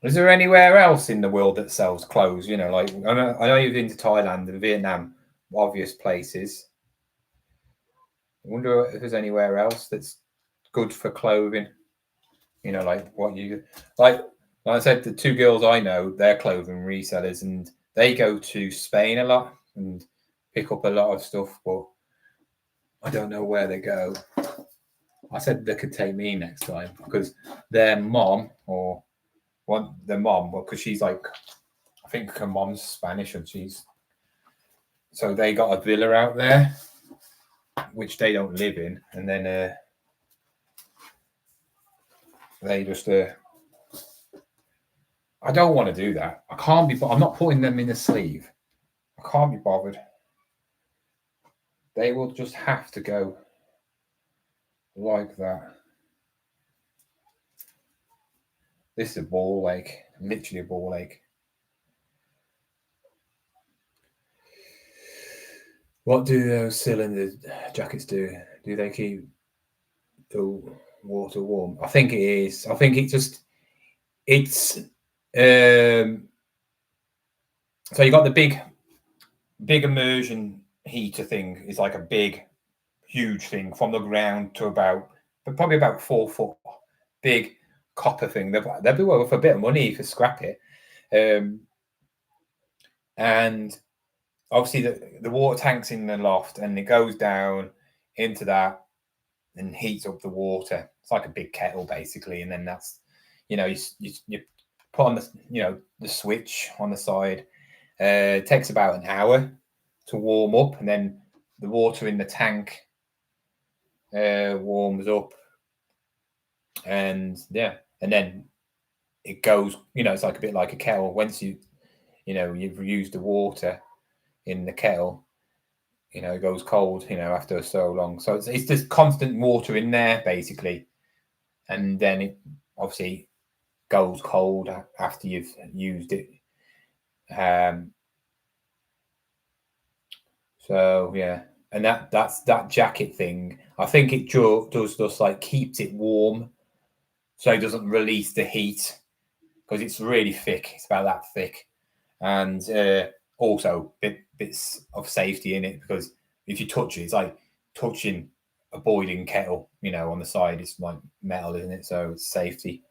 Is there anywhere else in the world that sells clothes? You know, like I know you've been to Thailand and Vietnam, obvious places. I wonder if there's anywhere else that's good for clothing. You know, like what you like I said, the two girls I know, they're clothing resellers, and they go to Spain a lot and pick up a lot of stuff, but I don't know where they go. I said they could take me next time because their mom or their mom, because she's like, I think her mom's Spanish, and so they got a villa out there, which they don't live in, and then they just I don't want to do that. I can't be. I'm not putting them in a sleeve. I can't be bothered. They will just have to go like that. This is a ball leg, literally a ball leg. What do those cylinder jackets do? Do they keep the water warm? I think it is. I think it's so you got the big immersion heater thing. It's like a big, huge thing from the ground to probably about 4 foot, big copper thing. They'll be worth a bit of money if you scrap it. And obviously the water tank's in the loft, and it goes down into that and heats up the water. It's like a big kettle basically, and then that's, you put on the switch on the side. It takes about an hour to warm up, and then the water in the tank warms up, and then it goes. It's like a bit like a kettle. Once you've used the water in the kettle, it goes cold. After so long, so it's just constant water in there basically, and then it obviously goes cold after you've used it. So yeah, and that's that jacket thing. I think it does just like keeps it warm, so it doesn't release the heat, because it's really thick. It's about that thick, and also bits of safety in it, because if you touch it, it's like touching a boiling kettle. On the side, it's like metal, isn't it? So it's safety.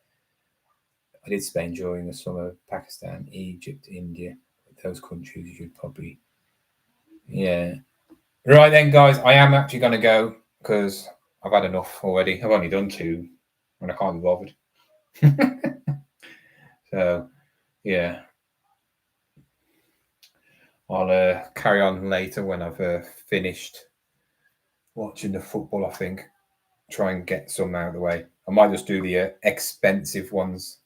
I did Spain during the summer. Pakistan, Egypt, India. Those countries you should probably. Yeah. Right then, guys, I am actually going to go because I've had enough already. I've only done 2 and I can't be bothered. So, yeah. I'll carry on later when I've finished watching the football, I think. Try and get some out of the way. I might just do the expensive ones,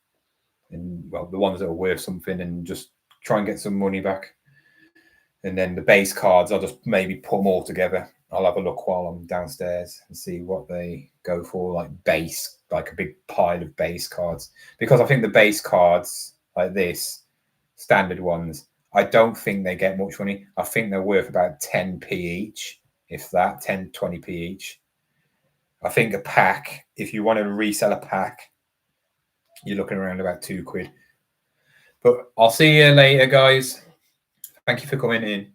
and the ones that are worth something, and just try and get some money back. And then the base cards, I'll just maybe put them all together. I'll have a look while I'm downstairs and see what they go for, like a big pile of base cards. Because I think the base cards like this, standard ones, I don't think they get much money. I think they're worth about 10p each, if that, 10, 20p each. I think a pack, if you want to resell a pack, you're looking around about £2. But I'll see you later, guys. Thank you for coming in.